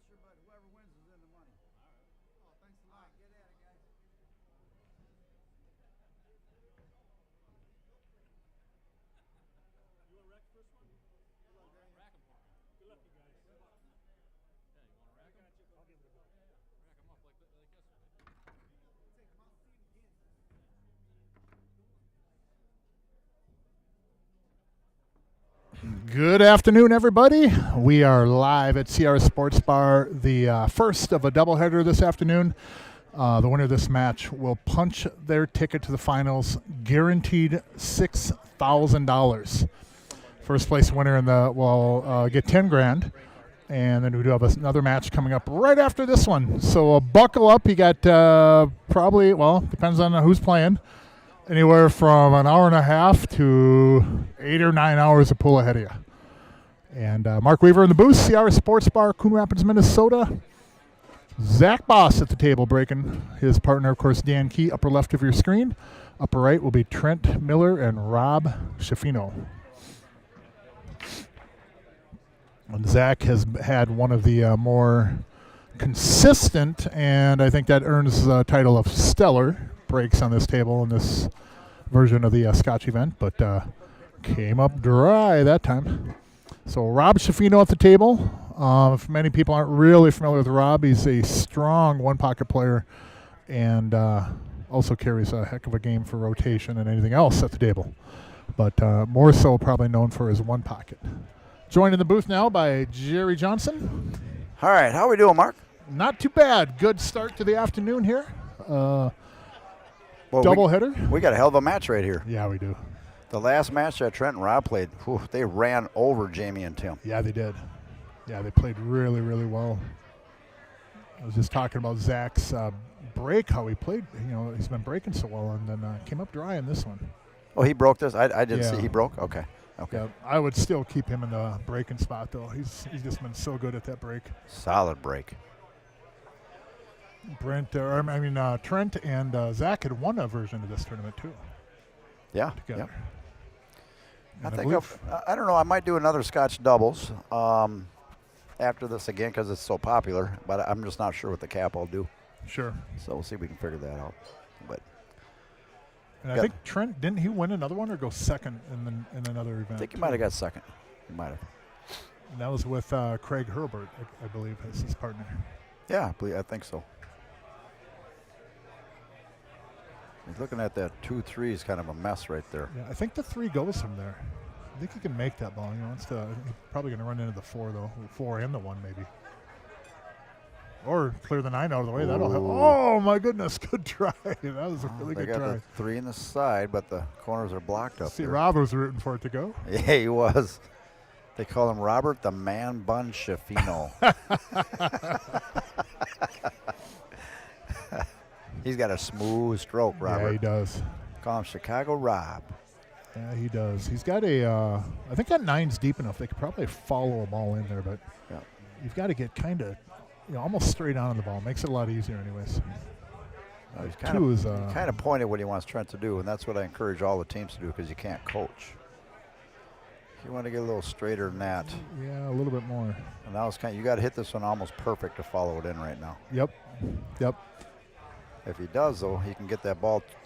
But whoever wins is in the money. Oh, thanks a lot. Get at it, guys. You want to rack the first one? Rack them for me. Good luck, you guys. Yeah, you want to rack them? I'll give it a go. Rack them up like yesterday. Good afternoon, everybody. We are live at CRs Sportsbar, the first of a doubleheader this afternoon. The winner of this match will punch their ticket to the finals, guaranteed $6,000. First place winner will get 10 grand, and then we do have another match coming up right after this one. So buckle up. You got probably, well, depends on who's playing, anywhere from an hour and a half to 8 or 9 hours of pool ahead of you. And Mark Weaver in the booth, CRs Sportsbar, Coon Rapids, Minnesota. Zach Boss at the table breaking. His partner, of course, Dan Key, upper left of your screen. Upper right will be Trent Miller and Rob Schaffino. And Zach has had one of the more consistent, and I think that earns the title of stellar breaks on this table in this version of the Scotch event, but came up dry that time. So Rob Schaffino at the table. If many people aren't really familiar with Rob, he's a strong one-pocket player and also carries a heck of a game for rotation and anything else at the table, but more so probably known for his one pocket. Joined in the booth now by Jerry Johnson. All right, how are we doing, Mark? Not too bad. Good start to the afternoon here. Doubleheader. We got a hell of a match right here. Yeah, we do. The last match that Trent and Rob played, they ran over Jamie and Tim. Yeah, they did. Yeah, they played really, really well. I was just talking about Zach's break, how he played. You know, he's been breaking so well, and then came up dry in this one. Oh, he broke this? I didn't see he broke? Okay. Yeah, I would still keep him in the breaking spot, though. He's just been so good at that break. Solid break. Trent and Zach had won a version of this tournament, too. Yeah. Together. Yep. I don't know, I might do another Scotch doubles after this again because it's so popular, but I'm just not sure what the cap will do. Sure. So we'll see if we can figure that out. But and I think Trent, didn't he win another one or go second in another event? I think he might have got second. He might have. And that was with Kregg Hurlbert, I believe, as his partner. Yeah, I think so. He's looking at that 2-3 is kind of a mess right there. Yeah, I think the 3 goes from there. I think he can make that ball. He wants to. He's probably going to run into the 4 though, 4 and the 1 maybe, or clear the 9 out of the way. That'll help. Oh my goodness, good try. That was a really good try. They got the 3 in the side, but the corners are blocked up. See, there. Rob was rooting for it to go. Yeah, he was. They call him Robert the Man Bun Schaffino. He's got a smooth stroke, Robert. Yeah, he does. Call him Chicago Rob. Yeah, he does. He's got a, I think that 9's deep enough. They could probably follow a ball in there, but you've got to get kind of, almost straight on the ball. Makes it a lot easier anyways. He's kind of pointed what he wants Trent to do, and that's what I encourage all the teams to do because you can't coach. You want to get a little straighter than that. Yeah, a little bit more. And now it's you got to hit this one almost perfect to follow it in right now. Yep. If he does, though, he can get that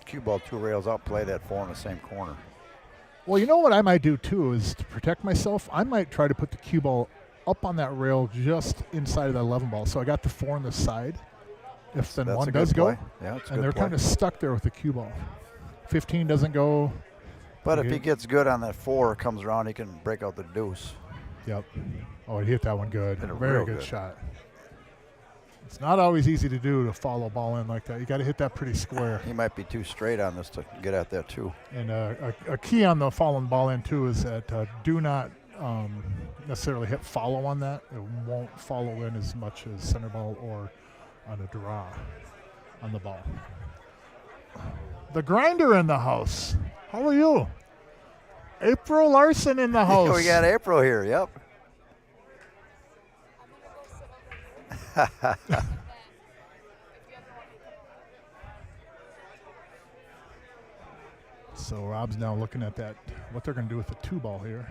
cue ball 2 rails out, play that 4 in the same corner. Well, you know what I might do, too, is to protect myself, I might try to put the cue ball up on that rail just inside of that 11 ball. So I got the 4 on the side. If then 1 does go, yeah, it's and they're kind of stuck there with the cue ball. 15 doesn't go. But if he gets good on that 4, comes around, he can break out the deuce. Yep. Oh, he hit that one good. Very good shot. It's not always easy to do to follow a ball in like that. You got to hit that pretty square. He might be too straight on this to get at that too. And a key on the falling ball in too is that do not necessarily hit follow on that. It won't follow in as much as center ball or on a draw on the ball. The grinder in the house. How are you? April Larson in the house. We got April here. Yep. So Rob's now looking at that, what they're going to do with the 2 ball here.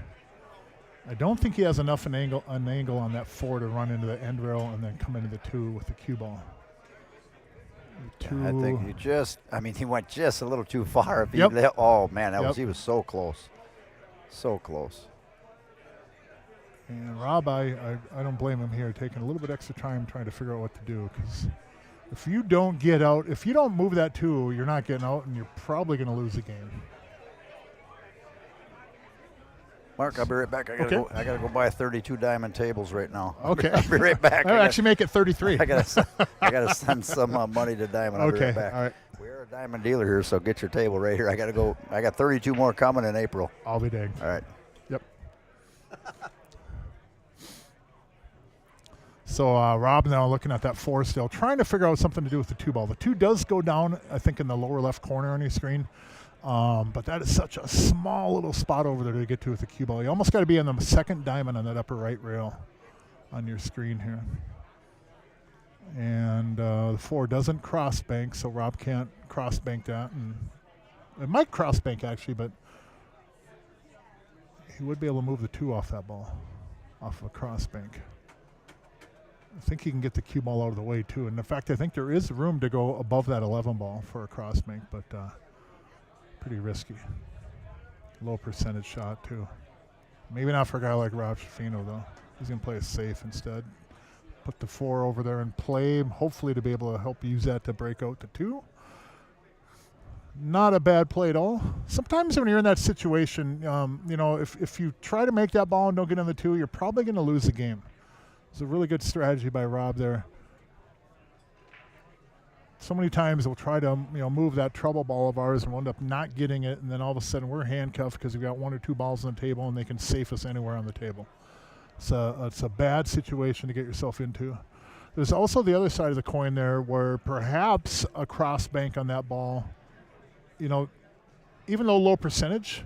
I don't think he has enough an angle on that 4 to run into the end rail and then come into the 2 with the cue ball. I think he went just a little too far. If Yep. Oh man, he was so close. So close. And Rob, I don't blame him here, taking a little bit extra time trying to figure out what to do, because if you don't get out, if you don't move that 2, you're not getting out, and you're probably going to lose the game. Mark, I'll be right back. I gotta go buy 32 diamond tables right now. Okay. I'll be right back. I'll actually make it 33. I gotta send some money to Diamond. I'll be right back. All right. We're a Diamond dealer here, so get your table right here. I got 32 more coming in April. I'll be dang. All right. Yep. So Rob now looking at that 4 still, trying to figure out something to do with the 2 ball. The 2 does go down, I think, in the lower left corner on your screen. But that is such a small little spot over there to get to with the cue ball. You almost got to be in the second diamond on that upper right rail on your screen here. And the 4 doesn't cross bank, so Rob can't cross bank that. And it might cross bank actually, but he would be able to move the 2 off that ball, off of a cross bank. I think he can get the cue ball out of the way too. And in fact, I think there is room to go above that 11 ball for a cross bank, but pretty risky. Low percentage shot too. Maybe not for a guy like Rob Schifino though. He's gonna play it safe instead. Put the 4 over there and play, hopefully to be able to help use that to break out the 2. Not a bad play at all. Sometimes when you're in that situation, if you try to make that ball and don't get in the 2, you're probably gonna lose the game. It's a really good strategy by Rob there. So many times we'll try to move that trouble ball of ours and we'll end up not getting it, and then all of a sudden we're handcuffed because we've got 1 or 2 balls on the table and they can safe us anywhere on the table. So it's a bad situation to get yourself into. There's also the other side of the coin there where perhaps a cross bank on that ball, even though low percentage,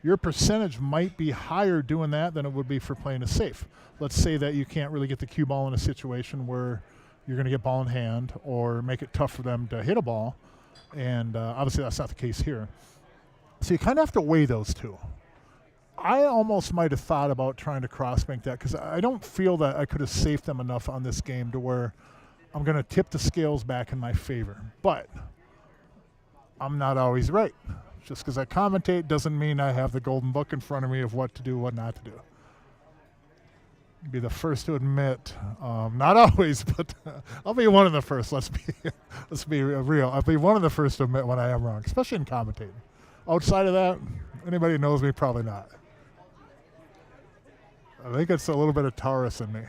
your percentage might be higher doing that than it would be for playing a safe. Let's say that you can't really get the cue ball in a situation where you're going to get ball in hand or make it tough for them to hit a ball, and obviously that's not the case here. So you kind of have to weigh those 2. I almost might have thought about trying to cross bank that because I don't feel that I could have saved them enough on this game to where I'm going to tip the scales back in my favor. But I'm not always right. Just because I commentate doesn't mean I have the golden book in front of me of what to do, what not to do. Be the first to admit, not always, but I'll be one of the first. Let's be real. I'll be one of the first to admit when I am wrong, especially in commentating. Outside of that, anybody who knows me, probably not. I think it's a little bit of Taurus in me.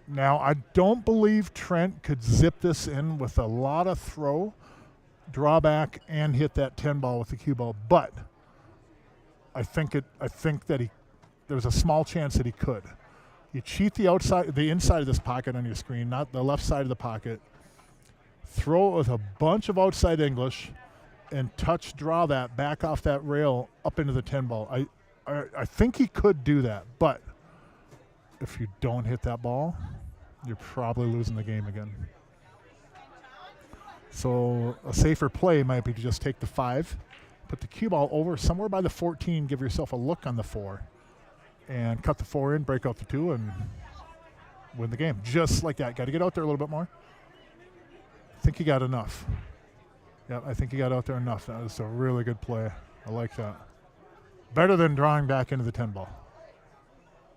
Now, I don't believe Trent could zip this in with a lot of throw, drawback, and hit that 10 ball with the cue ball, but I think that there's a small chance that he could. You cheat the inside of this pocket on your screen, not the left side of the pocket. Throw it with a bunch of outside English, and draw that back off that rail up into the 10 ball. I think he could do that, but if you don't hit that ball, you're probably losing the game again. So a safer play might be to just take the 5. Put the cue ball over somewhere by the 14, give yourself a look on the 4, and cut the 4 in, break out the 2, and win the game. Just like that. Got to get out there a little bit more. I think he got enough. Yeah, I think he got out there enough. That was a really good play. I like that. Better than drawing back into the 10 ball.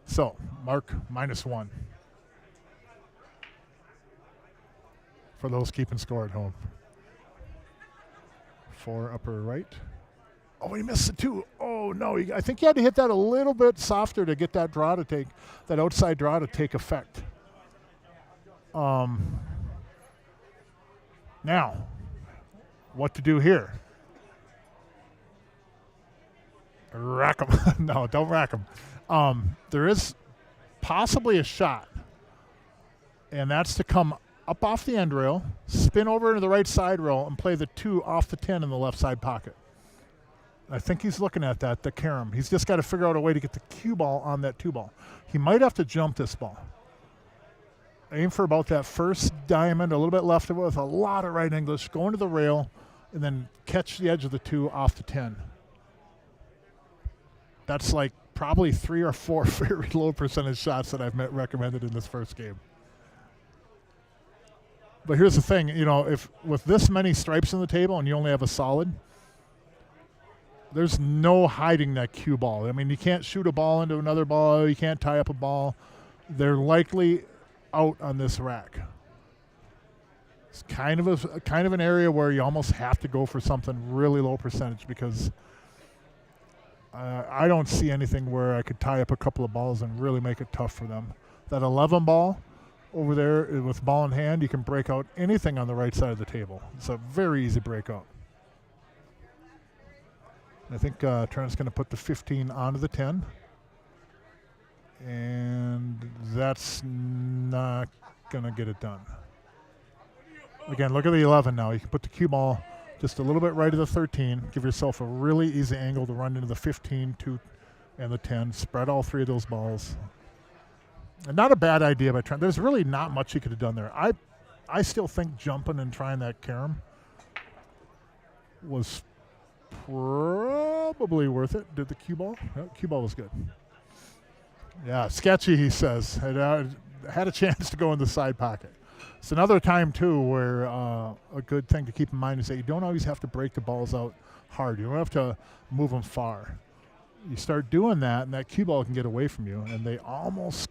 So, Mark, -1. For those keeping score at home. 4 upper right. Oh, he missed the 2. Oh, no. I think he had to hit that a little bit softer to get that outside draw to take effect. Now, what to do here? Rack him. No, don't rack him. There is possibly a shot, and that's to come up off the end rail, spin over into the right side rail, and play the 2 off the 10 in the left side pocket. I think he's looking at that, the carom. He's just got to figure out a way to get the cue ball on that 2 ball. He might have to jump this ball. Aim for about that first diamond, a little bit left of it with a lot of right English, go into the rail, and then catch the edge of the 2 off the 10. That's like probably 3 or 4 very low percentage shots that I've recommended in this first game. But here's the thing, you know, if with this many stripes on the table and you only have a solid, there's no hiding that cue ball. I mean, you can't shoot a ball into another ball. You can't tie up a ball. They're likely out on this rack. It's kind of an area where you almost have to go for something really low percentage because I don't see anything where I could tie up a couple of balls and really make it tough for them. That 11 ball over there with ball in hand, you can break out anything on the right side of the table. It's a very easy breakout. I think Trent's going to put the 15 onto the 10. And that's not going to get it done. Again, look at the 11 now. You can put the cue ball just a little bit right of the 13. Give yourself a really easy angle to run into the 15, 2, and the 10. Spread all 3 of those balls. And not a bad idea by Trent. There's really not much he could have done there. I still think jumping and trying that carom was probably worth it. Did the cue ball? No, cue ball was good. Yeah, sketchy, he says. Had a chance to go in the side pocket. It's another time, too, where a good thing to keep in mind is that you don't always have to break the balls out hard. You don't have to move them far. You start doing that, and that cue ball can get away from you, and they almost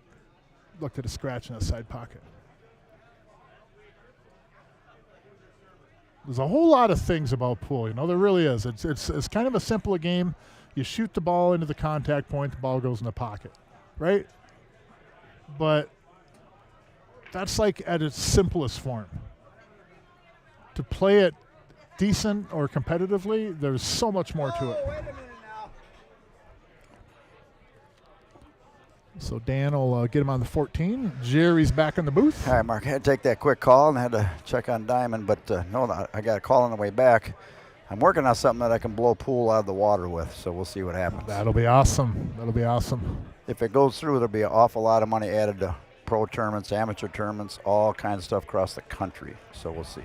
looked at a scratch in that side pocket. There's a whole lot of things about pool, you know, there really is. It's kind of a simple game. You shoot the ball into the contact point, the ball goes in the pocket, right? But that's like at its simplest form. To play it decent or competitively, there's so much more to it. Wait a minute now. So Dan will get him on the 14. Jerry's back in the booth. All right, Mark, I had to take that quick call and had to check on Diamond, but no, I got a call on the way back. I'm working on something that I can blow pool out of the water with, so we'll see what happens. That'll be awesome. That'll be awesome. If it goes through, there'll be an awful lot of money added to pro tournaments, amateur tournaments, all kinds of stuff across the country, so we'll see.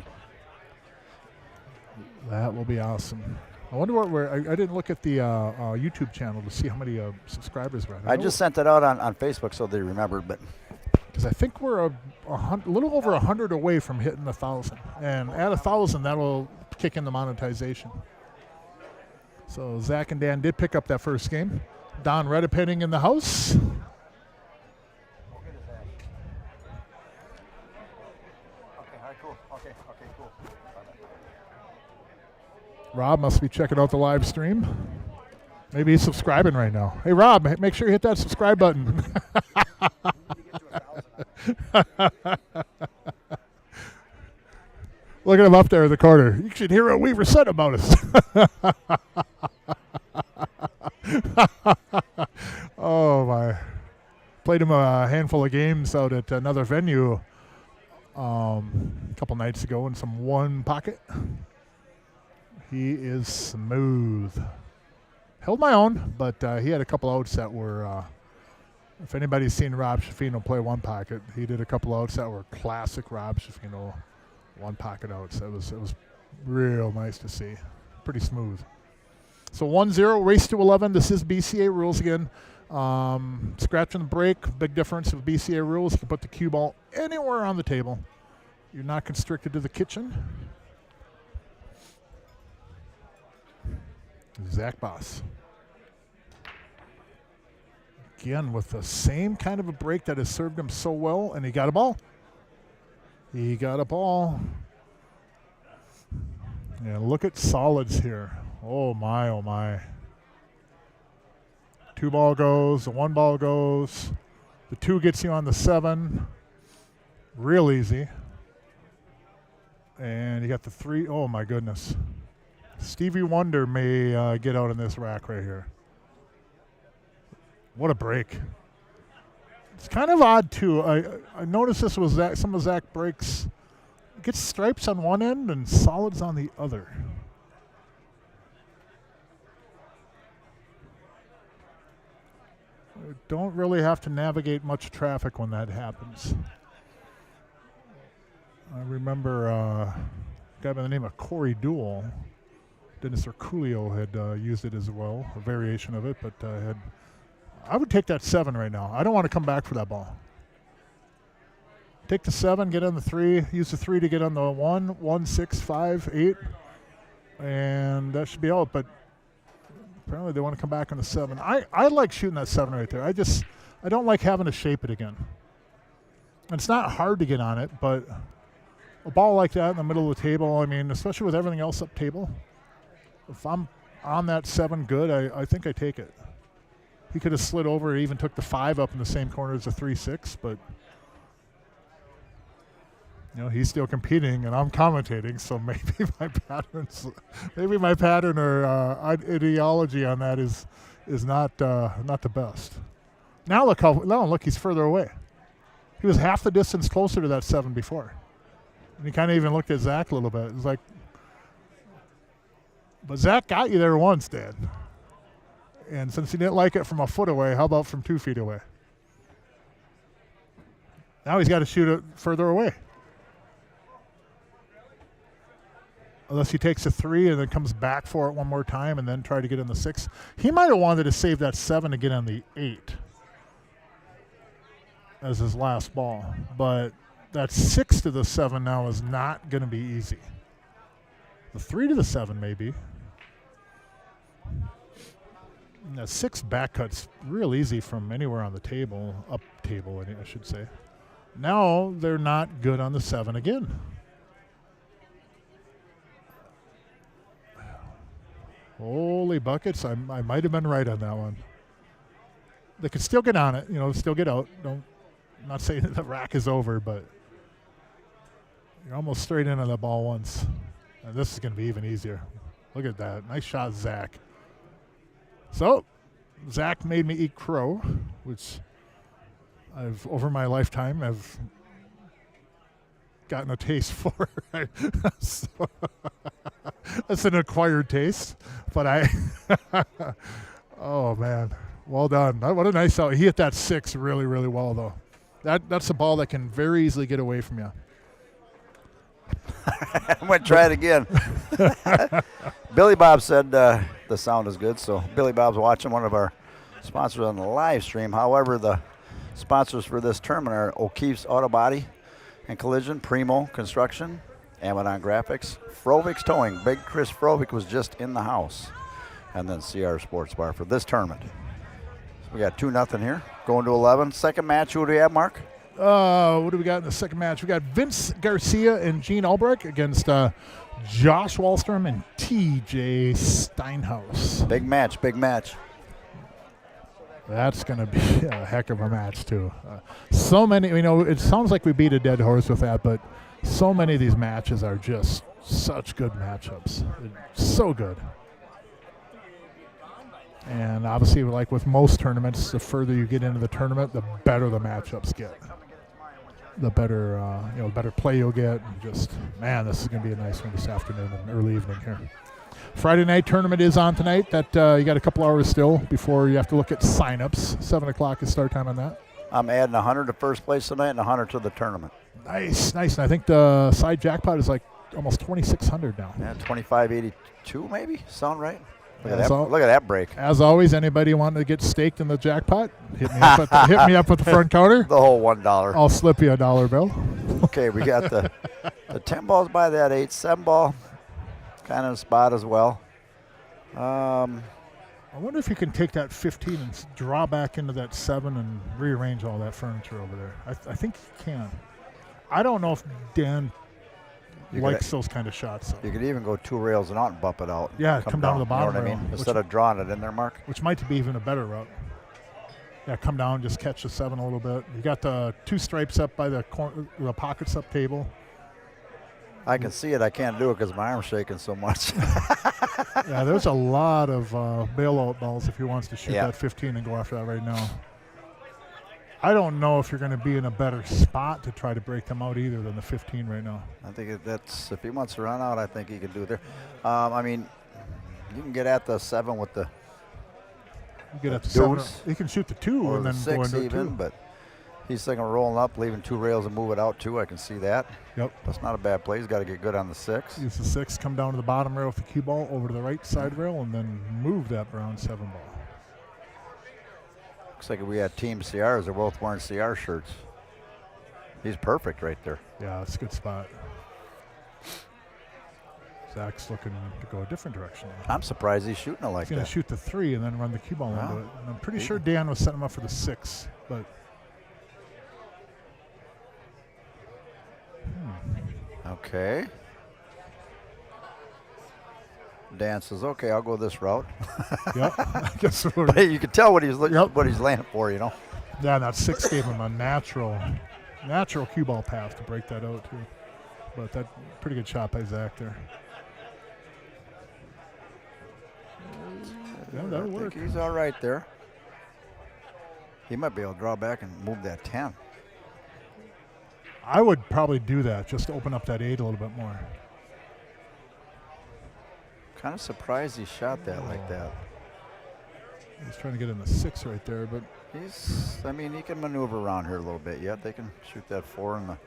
That will be awesome. I wonder where I didn't look at the YouTube channel to see how many subscribers we're at. I just sent it out on Facebook so they remembered, but because I think we're a little over 100 away from hitting 1,000, and at 1,000 that'll kick in the monetization. So Zach and Dan did pick up that first game. Don Redipinning in the house. Rob must be checking out the live stream. Maybe he's subscribing right now. Hey, Rob, make sure you hit that subscribe button. Look at him up there in the corner. You should hear what Weaver said about us. Oh, my. Played him a handful of games out at another venue a couple nights ago in some one pocket. He is smooth. Held my own, but he had a couple outs that were, if anybody's seen Rob Schifino play one pocket, he did a couple outs that were classic Rob Schifino one pocket outs. It was real nice to see. Pretty smooth. So 1-0, race to 11. This is BCA rules again. Scratch and break, big difference with BCA rules. You can put the cue ball anywhere on the table. You're not constricted to the kitchen. Zach Boss. Again, with the same kind of a break that has served him so well, and he got a ball. He got a ball. And look at solids here. Oh, my, oh, my. 2 ball goes, the 1 ball goes. The 2 gets you on the 7. Real easy. And you got the 3. Oh, my goodness. Stevie Wonder may get out in this rack right here. What a break. It's kind of odd, too. I noticed this was some of Zach breaks. Gets stripes on one end and solids on the other. don't really have to navigate much traffic when that happens. I remember a guy by the name of Corey Duell, Dennis Erculio had used it as well, a variation of it, but I would take that 7 right now. I don't want to come back for that ball. Take the 7, get on the 3, use the 3 to get on the 1, 6, 5, 8, and that should be out, but apparently they want to come back on the 7. I like shooting that 7 right there. I don't like having to shape it again. And it's not hard to get on it, but a ball like that in the middle of the table, I mean, especially with everything else up table, if I'm on that 7 good, I think I take it. He could have slid over, even took the 5 up in the same corner as the 3-6, but he's still competing and I'm commentating, so maybe my pattern or ideology on that is not the best. Now look, he's further away. He was half the distance closer to that 7 before. And he kind of even looked at Zach a little bit. It was like, but Zach got you there once, Dad. And since he didn't like it from a foot away, how about from 2 feet away? Now he's got to shoot it further away. Unless he takes a 3 and then comes back for it one more time and then try to get in the 6. He might have wanted to save that 7 to get on the 8 as his last ball. But that 6 to the 7 now is not going to be easy. The 3 to the 7 maybe. And that 6 back cut's real easy from anywhere on the table, up table I should say. Now they're not good on the 7 again. Holy buckets, I might have been right on that one. They could still get on it, still get out. I'm not saying that the rack is over, but you're almost straight into the ball once. And this is going to be even easier. Look at that. Nice shot, Zach. So, Zach made me eat crow, which over my lifetime, I've gotten a taste for. So, that's an acquired taste. But oh, man. Well done. What a nice out. He hit that 6 really, really well, though. That's a ball that can very easily get away from you. I'm going to try it again. Billy Bob said the sound is good, so Billy Bob's watching, one of our sponsors on the live stream. However, the sponsors for this tournament are O'Keefe's Auto Body and Collision, Primo Construction, Amadon Graphics, Frovik's Towing. Big Chris Frovik was just in the house. And then CRs Sportsbar for this tournament. So we got 2-0 here, going to 11. Second match, who do we have, Mark? What do we got in the second match? We got Vince Garcia and Gene Albrecht against Josh Wallstrom and TJ Steinhaus. Big match, big match. That's going to be a heck of a match, too. So many, it sounds like we beat a dead horse with that, but so many of these matches are just such good matchups. So good. And obviously, like with most tournaments, the further you get into the tournament, the better the matchups get. The better, better play you'll get. And just, man, this is going to be a nice one this afternoon and early evening here. Friday night tournament is on tonight. That you got a couple hours still before you have to look at signups. 7 o'clock is start time on that. I'm adding 100 to first place tonight and 100 to the tournament. Nice. And I think the side jackpot is like almost 2,600 now. Yeah, 2582 maybe. Sound right? Look at that break. As always, anybody wanting to get staked in the jackpot, hit me up at the front counter. The whole $1. I'll slip you a $1 bill. Okay, we got the 10 balls by that 8, 7 ball kind of spot as well. I wonder if you can take that 15 and draw back into that 7 and rearrange all that furniture over there. I think you can. I don't know if Dan likes those kind of shots. So. You could even go 2 rails and out and bump it out. Yeah, come down to the bottom rail. Instead of drawing it in there, Mark. Which might be even a better route. Yeah, come down, just catch the 7 a little bit. You got the 2 stripes up by the pockets up table. I can see it. I can't do it because my arm's shaking so much. Yeah, there's a lot of bailout balls if he wants to shoot that 15 and go after that right now. I don't know if you're going to be in a better spot to try to break them out either than the 15 right now. I think that's, if he wants to run out, I think he can do it there. I mean, you can get at the 7 with the You get up to deuce. 7. He can shoot the 2 Or and the then go 6 into even, 2. but he's thinking of rolling up, leaving 2 rails and move it out 2. I can see that. Yep. That's not a bad play. He's got to get good on the 6. Use the 6, come down to the bottom rail with the cue ball over to the right side rail, and then move that brown 7 ball. Looks like if we had team CRs, they're both wearing CR shirts. He's perfect right there. Yeah, it's a good spot. Zach's looking to go a different direction now. I'm surprised he's shooting it like He's going that. to shoot the 3 and then run the cue ball Wow. into it. And I'm pretty sure Dan was setting him up for the 6, but Okay. Dan says, "Okay, I'll go this route." yep. I guess But you can tell what he's Yep. what he's landing for, you know. yeah, that 6 gave him a natural cue ball path to break that out too. But that pretty good shot by Zach there. Yeah, that'll I work. think he's all right there. He might be able to draw back and move that 10. I would probably do that just to open up that 8 a little bit more. Kind of surprised he shot that like that. He's trying to get in the 6 right there, but I mean, he can maneuver around here a little bit yet. They can shoot that 4 in the,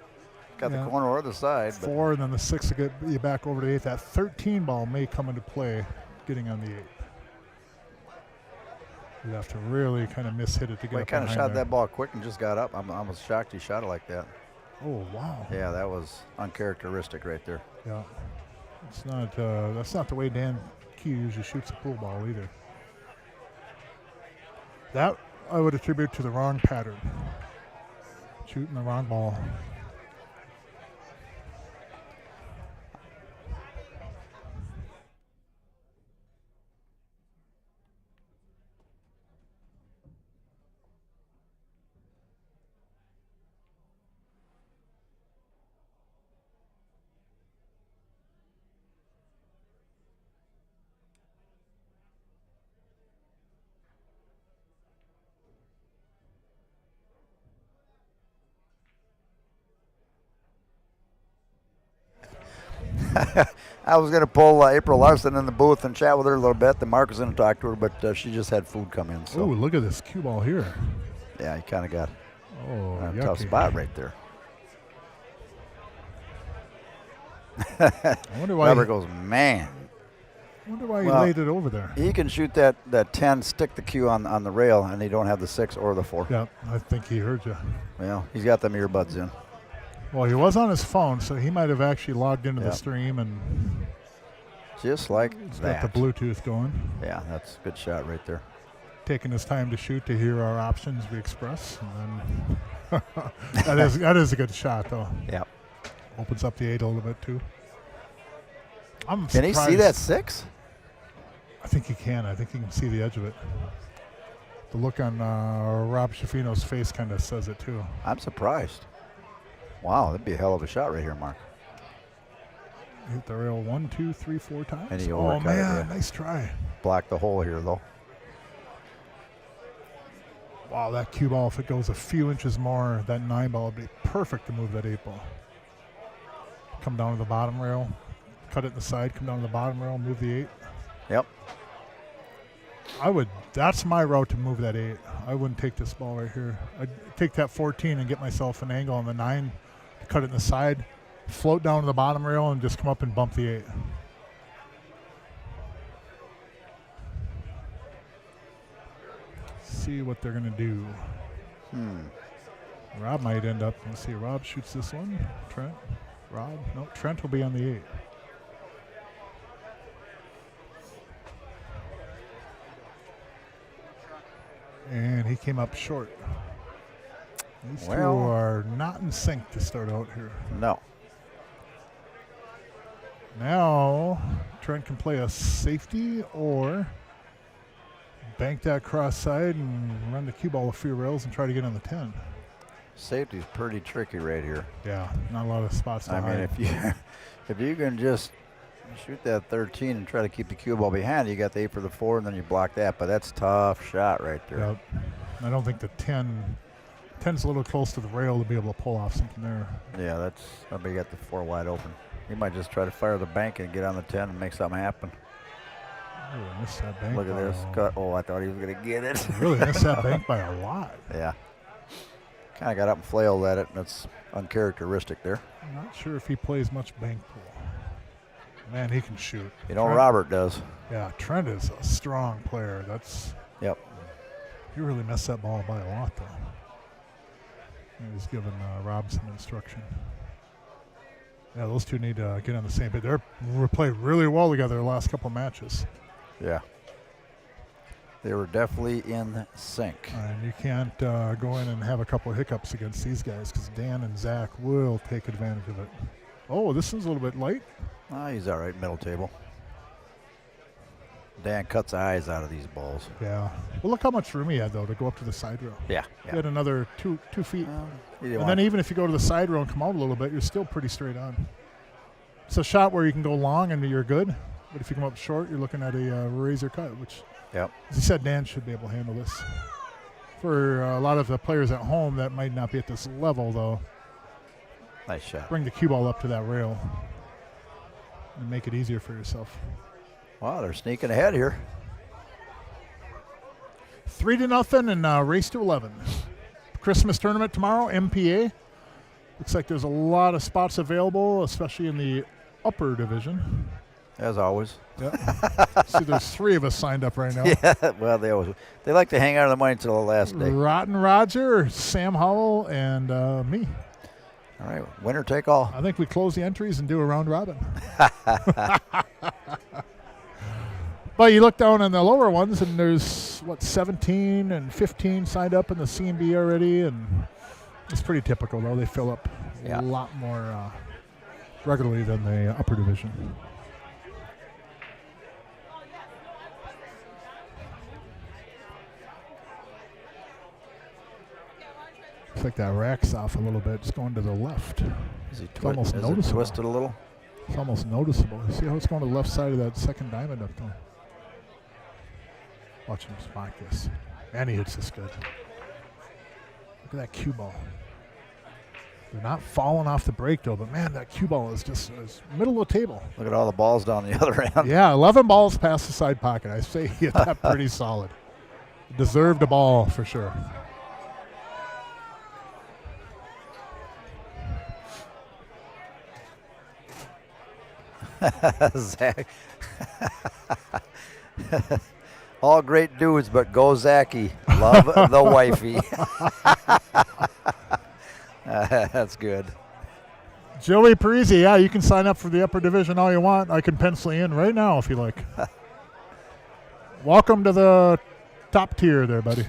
got Yeah. the corner or the side. But 4 and then the 6 to get you back over to 8. That 13 ball may come into play getting on the 8. You'd have to really kind of mishit it to get he up kind of behind shot there. that ball quick and just got up. I'm almost shocked he shot it like that. Oh, wow. Yeah, that was uncharacteristic right there. Yeah. It's not, that's not the way Dan Key usually shoots a pool ball either. That I would attribute to the wrong pattern. Shooting the wrong ball. I was going to pull April Larson in the booth and chat with her a little bit. Then Mark was going to talk to her, but she just had food come in. So Oh, look at this cue ball here. yeah, he kind of got Oh, a tough yucky. spot right there. I wonder why. Robert goes, man. I wonder why Well, he laid it over there. He can shoot that 10, stick the cue on the rail, and he don't have the 6 or the 4. Yeah, I think he heard you. Well, he's got them earbuds in. Well, he was on his phone, so he might have actually logged into Yeah. the stream and Just like he's that. got the Bluetooth going. Yeah, that's a good shot right there. Taking his time to shoot to hear our options we express. And then that is a good shot, though. Yeah. Opens up the 8 a little bit, too. I'm Can he see surprised. that 6? I think he can. I think he can see the edge of it. The look on Rob Schifino's face kind of says it, too. I'm surprised. Wow, that'd be a hell of a shot right here, Mark. Hit the rail 1, 2, 3, 4 times. And he Oh, overcut it, man, yeah. nice try. Block the hole here, though. Wow, that cue ball, if it goes a few inches more, that 9 ball would be perfect to move that 8 ball. Come down to the bottom rail, cut it in the side, come down to the bottom rail, move the 8. Yep. That's my route to move that 8. I wouldn't take this ball right here. I'd take that 14 and get myself an angle on the 9, cut it in the side, float down to the bottom rail, and just come up and bump the 8. See what they're going to do. Rob might end up, let's see, Rob shoots this one. Trent, Rob, no, Trent will be on the 8. And he came up short. These two Well. are not in sync to start out here. No. Now, Trent can play a safety or bank that cross side and run the cue ball a few rails and try to get on the 10. Safety's pretty tricky right here. Yeah, not a lot of spots to I mean, hide. if you can just shoot that 13 and try to keep the cue ball behind, you got the 8 for the 4, and then you block that. But that's a tough shot right there. Yep. I don't think the 10's a little close to the rail to be able to pull off something there. Yeah, I bet you got the 4 wide open. He might just try to fire the bank and get on the 10 and make something happen. Really missed that bank. Look at this. Cut. Oh, I thought he was going to get it. Really missed that bank by a lot. Yeah. Kind of got up and flailed at it, and that's uncharacteristic there. I'm not sure if he plays much bank pool. Man, he can shoot. You know, Trent, Robert does. Yeah, Trent is a strong player. Yep. He really messed that ball by a lot, though. He was giving Rob some instruction. Yeah, those two need to get on the same page. They're played really well together the last couple matches. Yeah. They were definitely in sync. And you can't go in and have a couple of hiccups against these guys because Dan and Zach will take advantage of it. Oh, this one's a little bit light. He's all right, middle table. Dan cuts the eyes out of these balls. Yeah. Well, look how much room he had, though, to go up to the side rail. Yeah. He had another two feet. And then even if you go to the side rail and come out a little bit, you're still pretty straight on. It's a shot where you can go long and you're good. But if you come up short, you're looking at a razor cut, which, yep. As you said, Dan should be able to handle this. For a lot of the players at home that might not be at this level, though, nice shot. Bring the cue ball up to that rail and make it easier for yourself. Wow, they're sneaking ahead here. 3-0 and race to 11. Christmas tournament tomorrow, MPA. Looks like there's a lot of spots available, especially in the upper division. As always. Yep. See, there's 3 of us signed up right now. Yeah, well, they like to hang out of the money until the last day. Rotten Roger, Sam Howell, and me. All right, winner take all. I think we close the entries and do a round robin. But you look down on the lower ones, and there's, 17 and 15 signed up in the C&B already, and it's pretty typical, though. They fill up a lot more regularly than the upper division. Looks like that rack's off a little bit. It's going to the left. Is he almost noticeable. Twisted a little? It's almost noticeable. You see how it's going to the left side of that second diamond up there? Watch him spot this. And he hits this good. Look at that cue ball. They're not falling off the break, though, but man, that cue ball is just middle of the table. Look at all the balls down the other end. Yeah, 11 balls past the side pocket. I say he hit that pretty solid. Deserved a ball for sure. Zach. All great dudes, but go Zachy. Love the wifey. That's good. Joey Parisi, yeah, you can sign up for the upper division all you want. I can pencil you in right now if you like. Welcome to the top tier there, buddy.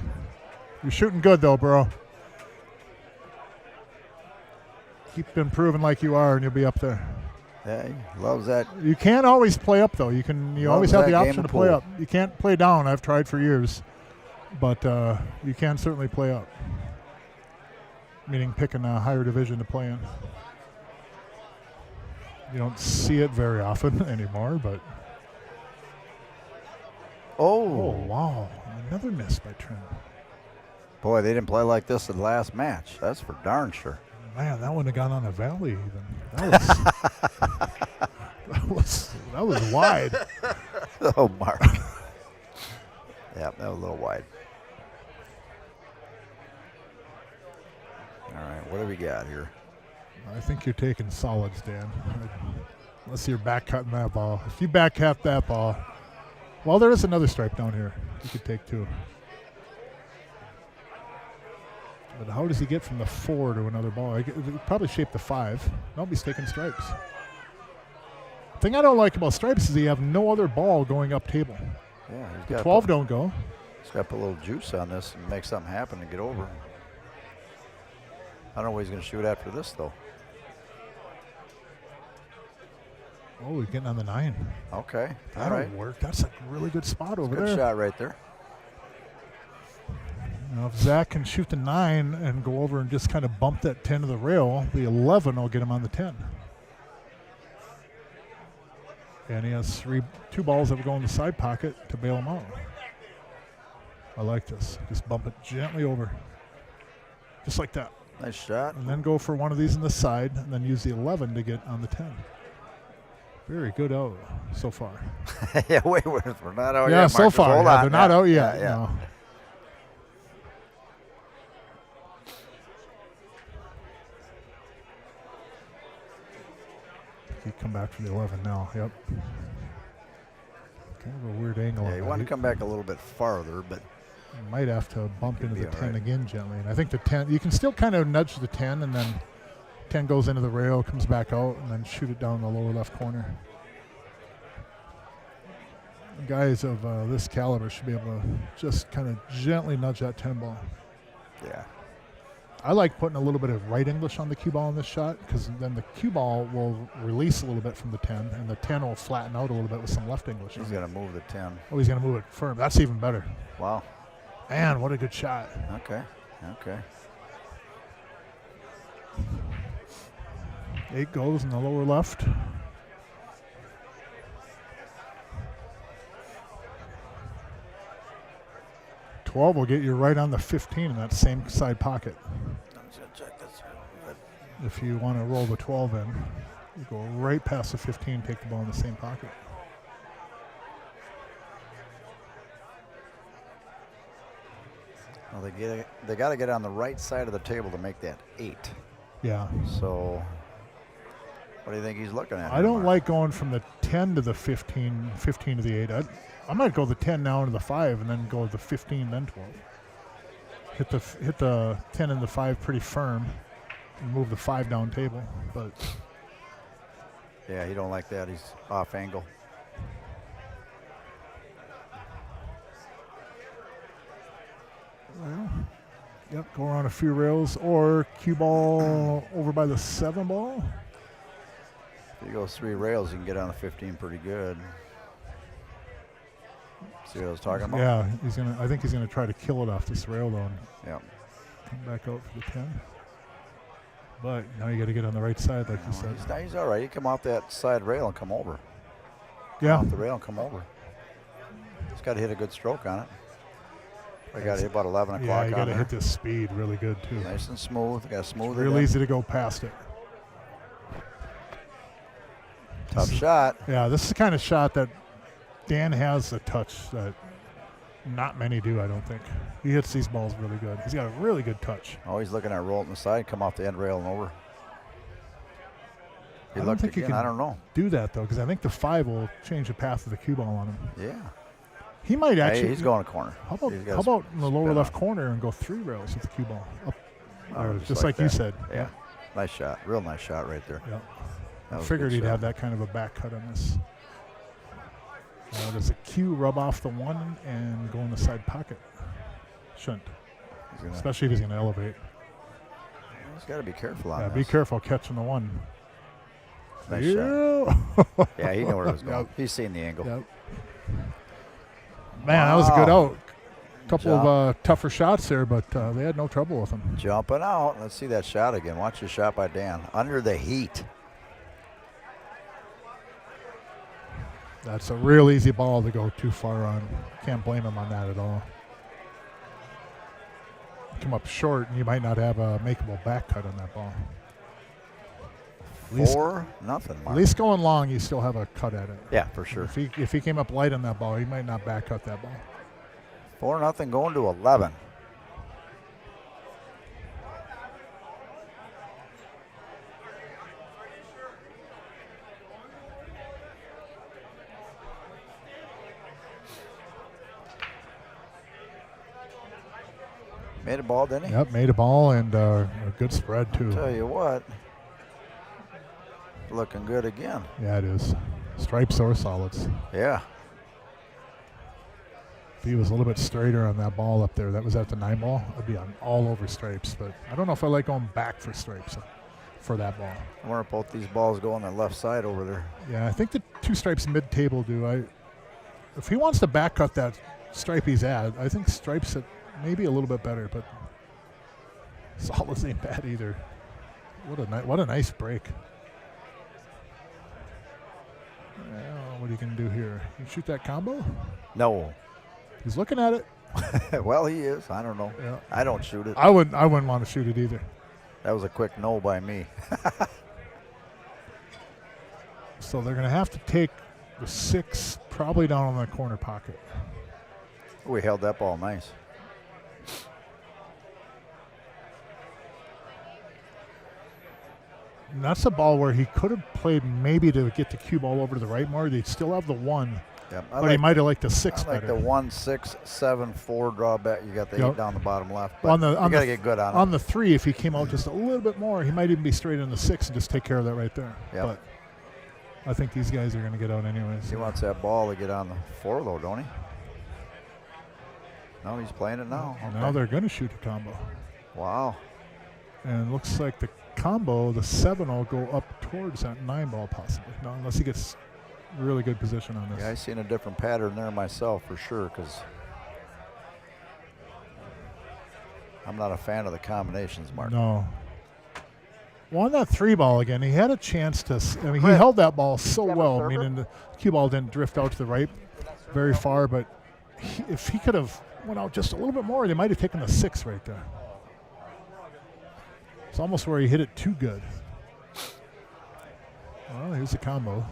You're shooting good, though, bro. Keep improving like you are, and you'll be up there. Yeah, he loves that. You can't always play up, though. You always have the option to play pool. up. You can't play down. I've tried for years. But you can certainly play up. Meaning picking a higher division to play in. You don't see it very often anymore, but... Oh, wow. Another miss by Trent. Boy, they didn't play like this in the last match. That's for darn sure. Man, that wouldn't have gone on a valley even. That was wide. Oh, Mark. Yeah, that was a little wide. All right, what do we got here? I think you're taking solids, Dan. Unless you're back cutting that ball. If you back cut that ball, well, there is another stripe down here. You could take 2. But how does he get from the 4 to another ball? He probably shaped the 5. Nope, he's taking stripes. The thing I don't like about stripes is you have no other ball going up table. Yeah, he's The got 12 don't go. He's got to put a little juice on this and make something happen and get over. I don't know what he's going to shoot after this, though. Oh, he's getting on the 9. Okay, That'll all right. work. That's a really good spot over Good there. shot right there. Now, if Zach can shoot the 9 and go over and just kind of bump that 10 to the rail, the 11 will get him on the 10. And he has 2 balls that will go in the side pocket to bail him out. I like this. Just bump it gently over. Just like that. Nice shot. And then go for one of these in the side and then use the 11 to get on the 10. Very good out so far. Yeah, wait, we're not out Yeah, yet. so Marcus. far. Hold Yeah, on. they're not out yet. Yeah, yeah. No. He come back for the 11 now. Yep. Kind of a weird angle. Yeah, on you that. want to come back a little bit farther, but You might have to bump into be the all 10 right. again gently. And I think the 10, you can still kind of nudge the 10, and then 10 goes into the rail, comes back out, and then shoot it down the lower left corner. Guys of this caliber should be able to just kind of gently nudge that 10 ball. yeah. I like putting a little bit of right English on the cue ball in this shot, because then the cue ball will release a little bit from the 10, and the 10 will flatten out a little bit with some left English. He's going to move the 10. Oh, he's going to move it firm. That's even better. Wow. Man, what a good shot. Okay. Okay. 8 goes in the lower left. $12 will get you right on the 15 in that same side pocket. I'm just going to check this. If you want to roll the 12 in, you go right past the 15, take the ball in the same pocket. Well, they got to get on the right side of the table to make that 8. Yeah. So, what do you think he's looking at? I don't like going from the 10 to the 15, 15 to the 8. I might go the 10 now into the 5 and then go the 15, then 12. Hit the 10 and the 5 pretty firm and move the 5 down table. But Yeah, he don't like that. He's off angle. well, yep, go around a few rails or cue ball over by the 7 ball. If he goes 3 rails, he can get on the 15 pretty good. See what I was talking about? Yeah, I think he's gonna try to kill it off this rail though. And Yeah. come back out for the 10. But now you got to get on the right side, like you said. He's all right. He come off that side rail and come over. Yeah. Off the rail and come over. He's got to hit a good stroke on it. I got to hit about 11 o'clock Yeah, you got on to there. hit this speed really good too. Nice and smooth. Got to smooth it Real in. easy to go past it. Tough shot. Yeah, this is the kind of shot that Dan has a touch that not many do, I don't think. He hits these balls really good. He's got a really good touch. Oh, he's looking at rolling the side, come off the end rail and over. He I don't looked think you again. can I don't know. do that though, because I think the 5 will change the path of the cue ball on him. Yeah. He might actually. Hey, he's going to corner. How about He's got how about in the lower spin left off. corner and go 3 rails with the cue ball up, Oh, or just like you that. said. Yeah. Nice shot. Real nice shot right there. Yeah. That I was a figured good he'd shot. have that kind of a back cut on this. Does the cue rub off the 1 and go in the side pocket? Shouldn't, He's gonna- especially if he's going to elevate. He's got to be careful on Yeah, this. be careful catching the 1. Nice shot. Yeah. Yeah, he knew where it was going. Yep. He's seen the angle. Yep. Man, that was a good Wow. out. Couple of tougher shots there, but they had no trouble with him. Jumping out. Let's see that shot again. Watch the shot by Dan. Under the heat. That's a real easy ball to go too far on. Can't blame him on that at all. Come up short, and you might not have a makeable back cut on that ball. At least, 4-0, at Mark. least going long, you still have a cut at it. Yeah, for sure. If he came up light on that ball, he might not back cut that ball. 4-0 going to 11. Made a ball, didn't he? Yep, made a ball and a good spread too. Tell you what, looking good again. Yeah, it is. Stripes or solids. Yeah. If he was a little bit straighter on that ball up there, that was at the 9 ball, I'd be on all over stripes. But I don't know if I like going back for stripes for that ball. I wonder if both these balls go on the left side over there. Yeah, I think the 2 stripes mid-table do. If he wants to back cut that stripe he's at, I think stripes at maybe a little bit better, but solids ain't bad either. What a nice break. Well, what are you going to do here? You shoot that combo? No. He's looking at it. Well, he is. I don't know. Yeah. I don't shoot it. I wouldn't want to shoot it either. That was a quick no by me. So they're going to have to take the 6 probably down on the corner pocket. We held that ball nice. And that's a ball where he could have played maybe to get the cue ball over to the right more. They'd still have the 1, Yep. but he might have liked the 6 I like better. the 1, 6, 7, 4 drawback. You got the Yep. 8 down the bottom left. But On the- you on got to the- get good on it. On the 3, if he came out just a little bit more, he might even be straight in the 6 and just take care of that right there. Yep. But I think these guys are going to get out anyways. He wants that ball to get on the 4 though, don't he? No, he's playing it now. Now Okay. they're going to shoot a combo. Wow. And it looks like the combo, the 7 will go up towards that 9 ball possibly. No, unless he gets really good position on this. Yeah, I've seen a different pattern there myself for sure because I'm not a fan of the combinations, Mark. No. Well, on that 3 ball again, he had a chance to. I mean, he Correct. held that ball so You have a well, server? meaning the cue ball didn't drift out to the right very far. But if he could have went out just a little bit more, they might have taken the 6 right there. It's almost where he hit it too good. Well, here's the combo.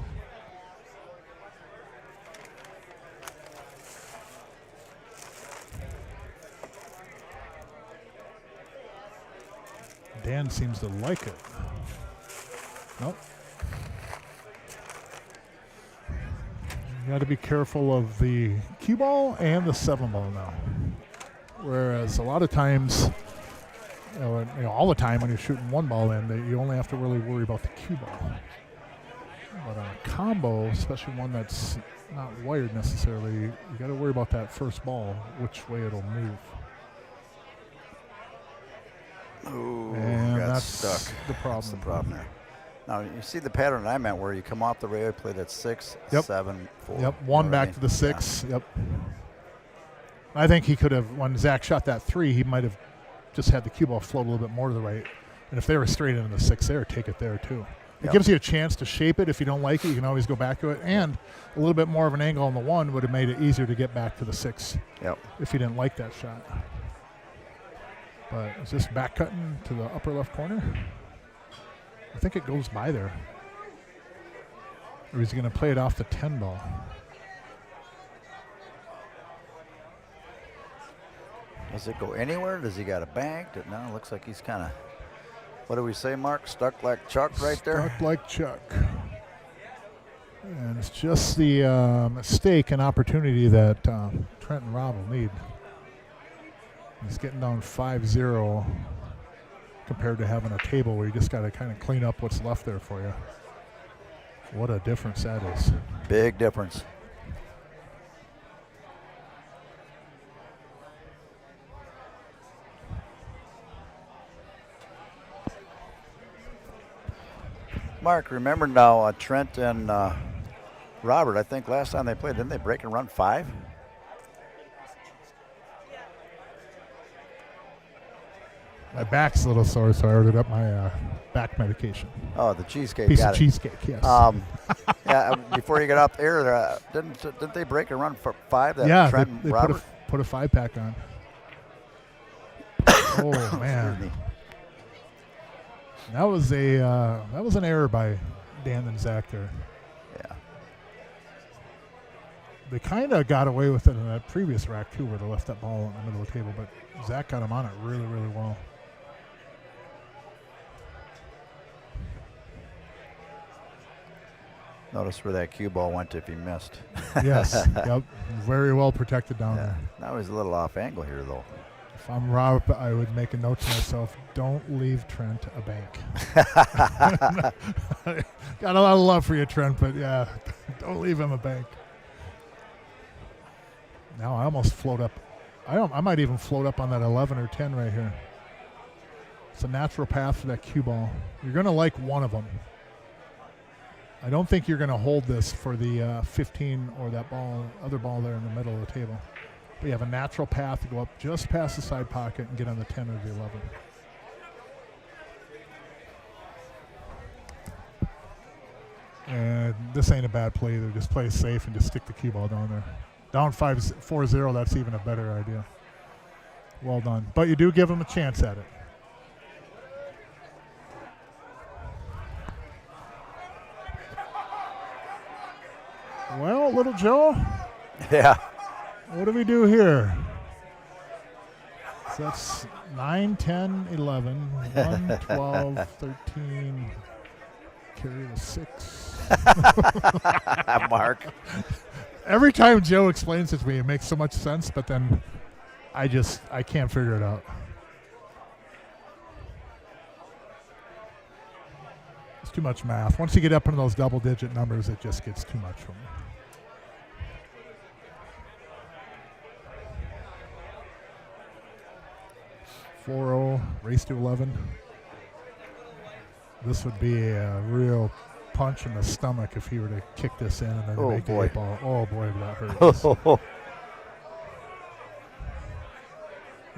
Dan seems to like it. Nope. You got to be careful of the cue ball and the 7 ball now. Whereas a lot of times, all the time when you're shooting 1 ball in, you only have to really worry about the cue ball. But on a combo, especially one that's not wired necessarily, you got to worry about that first ball, which way it'll move. Ooh, And got that's stuck. the problem. That's the problem there. Now, you see the pattern I meant where you come off the rail, play that 6, Yep. 7, 4. Yep, you know 1 what I back mean? to the 6. Yep. I think he could have, when Zach shot that 3, he might have just had the cue ball float a little bit more to the right. And if they were straight into the 6 there, take it there too. It Yep. gives you a chance to shape it. If you don't like it, you can always go back to it. And a little bit more of an angle on the 1 would have made it easier to get back to the 6 Yep. if you didn't like that shot. But it's just back cutting to the upper left corner. I think it goes by there. Or is he going to play it off the 10 ball? Does it go anywhere? Does he got a bank? No, it looks like he's kind of, what do we say, Mark? Stuck like Chuck right there? Stuck like Chuck. And it's just the mistake and opportunity that Trent and Rob will need. He's getting down 5-0 compared to having a table where you just got to kind of clean up what's left there for you. What a difference that is. Big difference. Mark, remember now Trent and Robert, I think last time they played, didn't they break and run 5? My back's a little sore, so I ordered up my back medication. Oh, the cheesecake. Piece got of it. cheesecake, yes. Yeah, before you get up there, didn't they break and run for 5? That yeah, Trent they and Robert? put a 5-pack on. Oh, Excuse man. me. That was an error by Dan and Zach there. Yeah. They kind of got away with it in that previous rack, too, where they left that ball in the middle of the table, but Zach got him on it really, really well. Notice where that cue ball went if he missed. Yes, yep, very well protected down Yeah. there. Now he's a little off angle here, though. If I'm Rob, I would make a note to myself, don't leave Trent a bank. Got a lot of love for you, Trent, but yeah, don't leave him a bank. Now I almost float up. I might even float up on that 11 or 10 right here. It's a natural path for that cue ball. You're going to like one of them. I don't think you're going to hold this for the 15 or that other ball there in the middle of the table. But you have a natural path to go up just past the side pocket and get on the 10 or the 11. And this ain't a bad play either. Just play safe and just stick the cue ball down there. Down 4-0, that's even a better idea. Well done. But you do give them a chance at it. little Joe? Yeah. What do we do here? So that's 9, 10, 11, 1, 12, 13. Carry the 6. Mark. Every time Joe explains it to me, it makes so much sense, but then I can't figure it out. It's too much math. Once you get up into those double-digit numbers, it just gets too much for me. .40, race to 11. This would be a real punch in the stomach if he were to kick this in and then make the 8 ball. Oh boy, would that hurt us.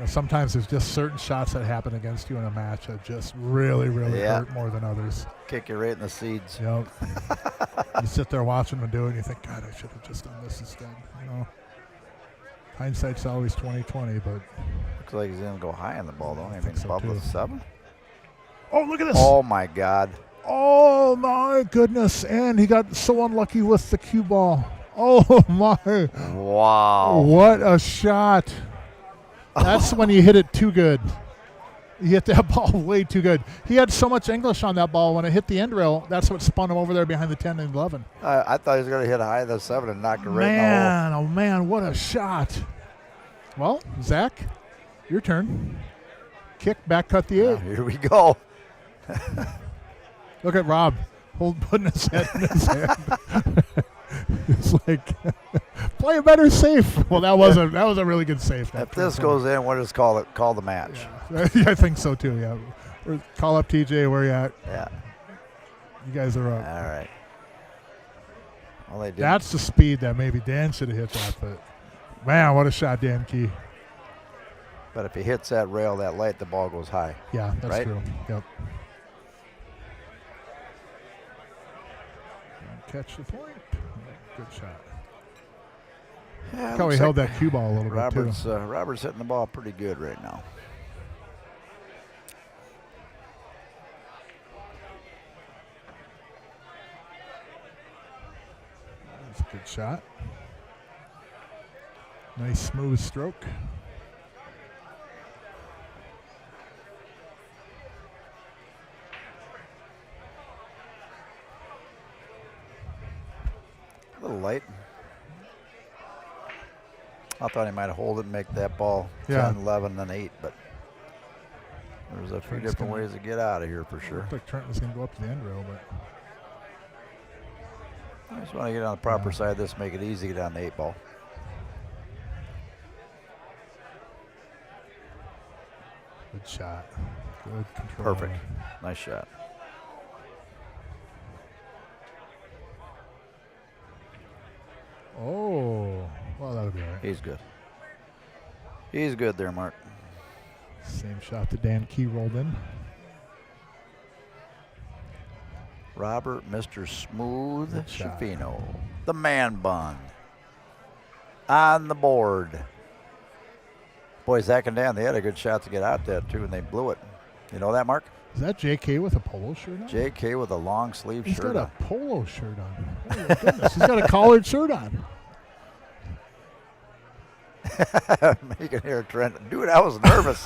Sometimes there's just certain shots that happen against you in a match that just really, really hurt more than others. Kick you right in the seeds. Yep. You sit there watching them do it and you think, God, I should have just done this instead. You know, hindsight's always 20/20, but looks like he's gonna go high on the ball, don't he? I mean, above the 7. Oh, look at this! Oh my God! Oh my goodness! And he got so unlucky with the cue ball. Oh my! Wow! What a shot! That's when you hit it too good. You hit that ball way too good. He had so much English on that ball when it hit the end rail. That's what spun him over there behind the 10 and 11. I thought he was going to hit high the 7 and knock it right in the hole. Man, oh man, what a shot! Well, Zach, your turn. Kick, back, cut the 8. Here we go. Look at Rob putting his head in his hand. It's like, play a better safe. Well, that was a really good safe. If this goes in, we'll just call the match. Yeah. I think so too. Yeah, call up TJ. Where you at? Yeah, you guys are up. All right. Well, they did. That's the speed that maybe Dan should have hit that. But man, what a shot, Dan Key. But if he hits that rail that light, the ball goes high. Yeah, that's right? true. Yep. Catch the point. Good shot. Yeah, Look how he held that cue ball a little bit too. Robert's hitting the ball pretty good right now. That's a good shot. Nice smooth stroke. A little light. I thought he might hold it and make that ball 10, 11, then 8, but there's a few different ways to get out of here for sure. Looked like Trent was going to go up to the end rail, but I just want to get on the proper side of this, make it easy to get on the 8 ball. Good shot. Good control. Perfect. Nice shot. Oh, well, that'll be all right. He's good. He's good there, Mark. Same shot that Dan Key rolled in. Robert, Mr. Smooth Good shot. Schifino, the man bun, on the board. Boy, Zach and Dan, they had a good shot to get out there, too, and they blew it. You know that, Mark? Is that JK with a polo shirt on? JK with a long sleeve shirt on. He's got a polo shirt on. Oh, my goodness. He's got a collared shirt on. You can hear Trent. Dude, I was nervous.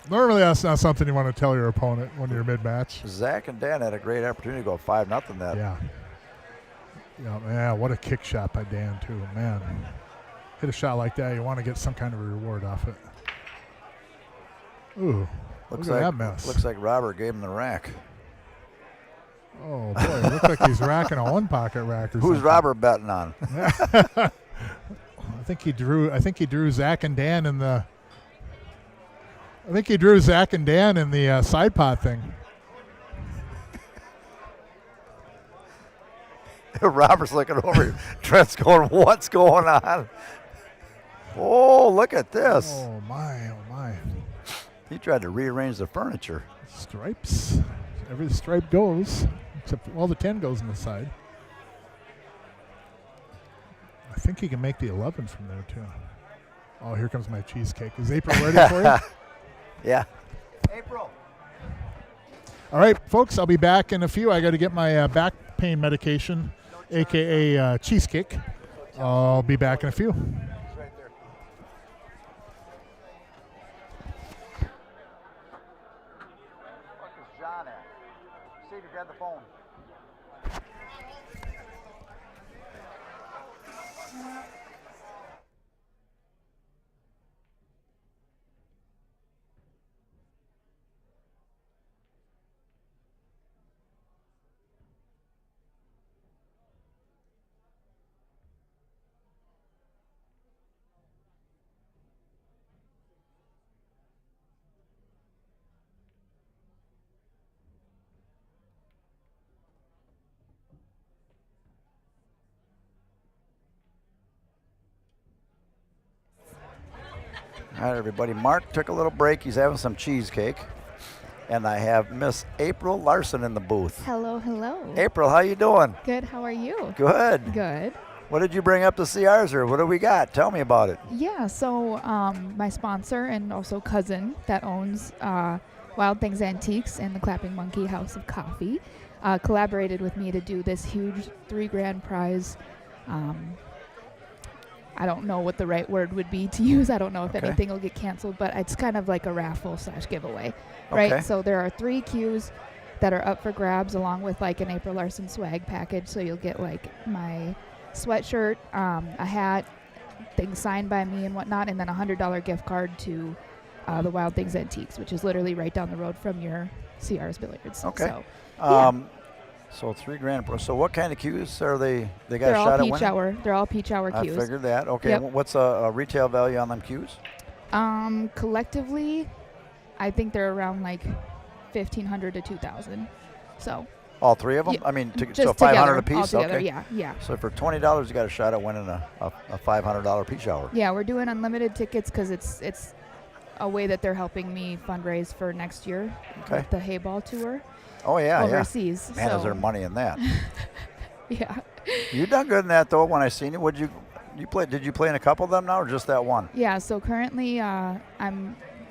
Normally, that's not something you want to tell your opponent when you're mid-match. Zach and Dan had a great opportunity to go 5-0 that. Yeah. Yeah, man, what a kick shot by Dan, too. Man, hit a shot like that, you want to get some kind of a reward off it. Ooh, look at that mess. Looks like Robert gave him the rack. Oh, boy, it looks like he's racking a one-pocket rack or something. Who's Robert betting on? I think he drew Zach and Dan in the side pot thing. Robert's looking over. Trent's going, what's going on? Oh, look at this. Oh, my, oh, my. He tried to rearrange the furniture. Stripes. Every stripe goes, except, well, the 10 goes on the side. I think he can make the 11 from there, too. Oh, here comes my cheesecake. Is April ready for you? Yeah. April. All right, folks, I'll be back in a few. I got to get my back pain medication, a.k.a. cheesecake. I'll be back in a few. John at? Steve, you grab the phone. All right, everybody. Mark took a little break. He's having some cheesecake. And I have Miss April Larson in the booth. Hello, hello. April, how you doing? Good, how are you? Good. Good. What did you bring up to CRs, or what do we got? Tell me about it. Yeah, so my sponsor and also cousin that owns Wild Things Antiques and the Clapping Monkey House of Coffee collaborated with me to do this huge $3,000 prize. I don't know what the right word would be to use. I don't know if anything will get canceled, but it's kind of like a raffle / giveaway, right? Okay. So there are 3 cues that are up for grabs along with like an April Larson swag package. So you'll get like my sweatshirt, a hat, things signed by me and whatnot, and then a $100 gift card to the Wild Things Antiques, which is literally right down the road from your CRs Billiards. Okay. So, yeah. So $3,000. So what kind of cues are they? They got They're a all shot at peach winning? hour. They're all peach hour I cues. figured that. Okay. Yep. What's a retail value on them cues? Collectively, I think they're around like $1,500 to $2,000. So All 3 of them? Yeah, I mean, just so together, $500 a piece? altogether, Okay. yeah. So for $20, you got a shot at winning a $500 peach hour. Yeah, we're doing unlimited tickets because it's a way that they're helping me fundraise for next year. Okay. With the Hayball tour Oh, yeah, overseas. yeah. Man, so, is there money in that? Yeah. You done good in that, though, when I seen you. Did you play in a couple of them now, or just that one? Yeah, so currently the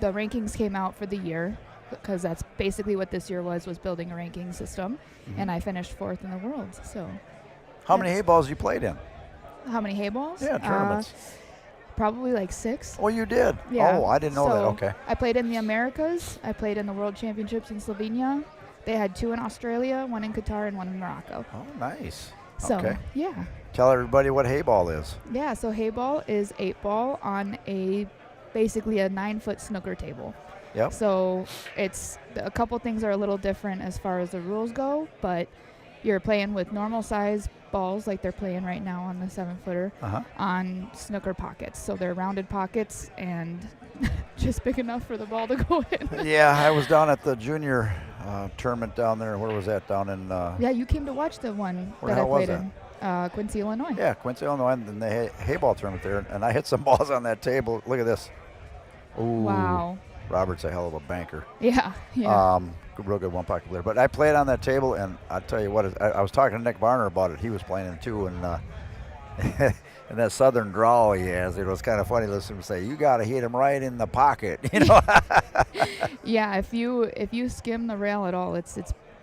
rankings came out for the year because that's basically what this year was building a ranking system, and I finished 4th in the world. So How many hay balls you played in? how many Hayballs? Yeah, tournaments. Probably like 6. Oh, you did? Yeah. Oh, I didn't know that. So Okay. I played in the Americas. I played in the World Championships in Slovenia. They had 2 in Australia, 1 in Qatar, and 1 in Morocco. Oh, nice. So, Okay. yeah. Tell everybody what hay ball is. Yeah, so Hayball is 8 ball on basically a 9-foot snooker table. Yep. So it's a couple things are a little different as far as the rules go, but you're playing with normal size balls like they're playing right now on the 7-footer on snooker pockets. So they're rounded pockets and just big enough for the ball to go in. Yeah, I was down at the junior tournament down there. Where was that? Down in Yeah, you came to watch the one Where that the I hell was played in Quincy, Illinois. yeah, Quincy, Illinois, and the hay ball tournament there. And I hit some balls on that table. Look at this. Ooh. Wow. Robert's a hell of a banker. Yeah. Yeah. Real good one-pocket player. But I played on that table, and I tell you what, I was talking to Nick Varner about it. He was playing it too, and and that southern drawl he has, it was kind of funny listening to him say, "You got to hit him right in the pocket," you know. Yeah. If you skim the rail at all, it's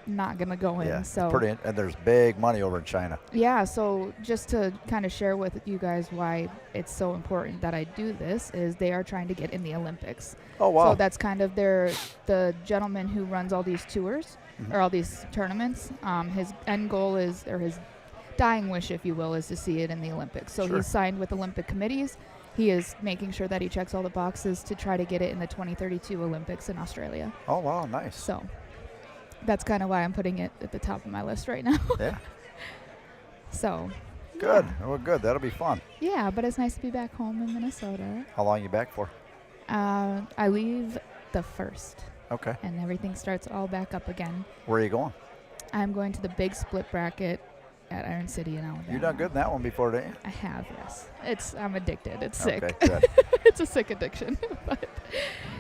not gonna go in. Yeah, So it's pretty. And there's big money over in China. yeah, so just to kind of share with you guys why it's so important that I do this is they are trying to get in the Olympics. Oh wow. So that's kind of the gentleman who runs all these tours or all these tournaments. His end goal is, or his dying wish, if you will, is to see it in the Olympics. So Sure. he's signed with Olympic committees. He is making sure that he checks all the boxes to try to get it in the 2032 Olympics in Australia. Oh wow, nice. So that's kind of why I'm putting it at the top of my list right now. Yeah. So Good. Well, good. That'll be fun. yeah, but it's nice to be back home in Minnesota. How long you back for? I leave the 1st, Okay. and everything starts all back up again. Where are you going? I'm going to the big split bracket at Iron City in Alabama. You done good in that one before, didn't you? I have, yes. I'm addicted. It's sick. Okay, good. It's a sick addiction. But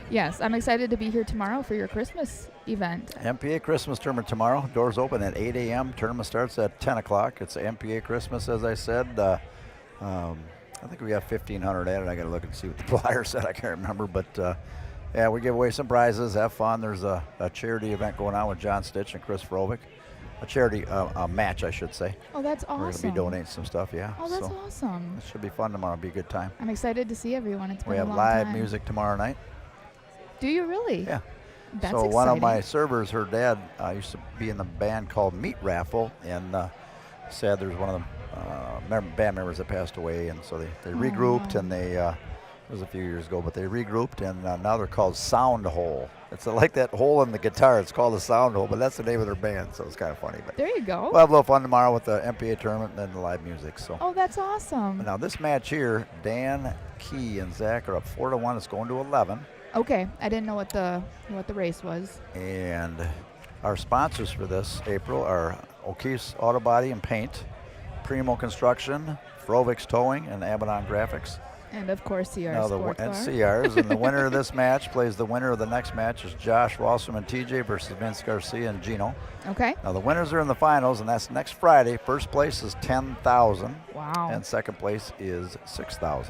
yes, I'm excited to be here tomorrow for your Christmas event. MPA Christmas tournament tomorrow. Doors open at 8 a.m. Tournament starts at 10 o'clock. It's MPA Christmas, as I said. I think we got 1,500 added. I got to look and see what the flyer said. I can't remember, but Yeah, we give away some prizes. Have fun. There's a charity event going on with John Stitch and Chris Frovick. A charity a match, I should say. Oh, that's awesome. We're going to be donating some stuff, yeah. Oh, that's so awesome. it should be fun tomorrow. It'll be a good time. I'm excited to see everyone. It's been We a have long live time. music tomorrow night. Do you really? Yeah. That's so exciting. one of my servers, her dad, used to be in the band called Meat Raffle, and said there's one of the band members that passed away, and so they regrouped, wow. and they it was a few years ago, but they regrouped, and now they're called Sound Hole. It's like that hole in the guitar. It's called the Sound Hole, but that's the name of their band, so it's kind of funny. But There you go. we'll have a little fun tomorrow with the MPA tournament and then the live music. So Oh, that's awesome. now this match here, Dan Key and Zach are up 4-1. It's going to 11. Okay, I didn't know what the race was. And our sponsors for this April are O'Keefe's Auto Body and Paint, Primo Construction, Frovick's Towing, and Abaddon Graphics. And of course, CRs Now Sportsbar. and CRs. And the winner of this match plays the winner of the next match is Josh Wasserman and TJ versus Vince Garcia and Gino. Okay. Now the winners are in the finals, and that's next Friday. First place is $10,000, Wow. and second place is $6,000.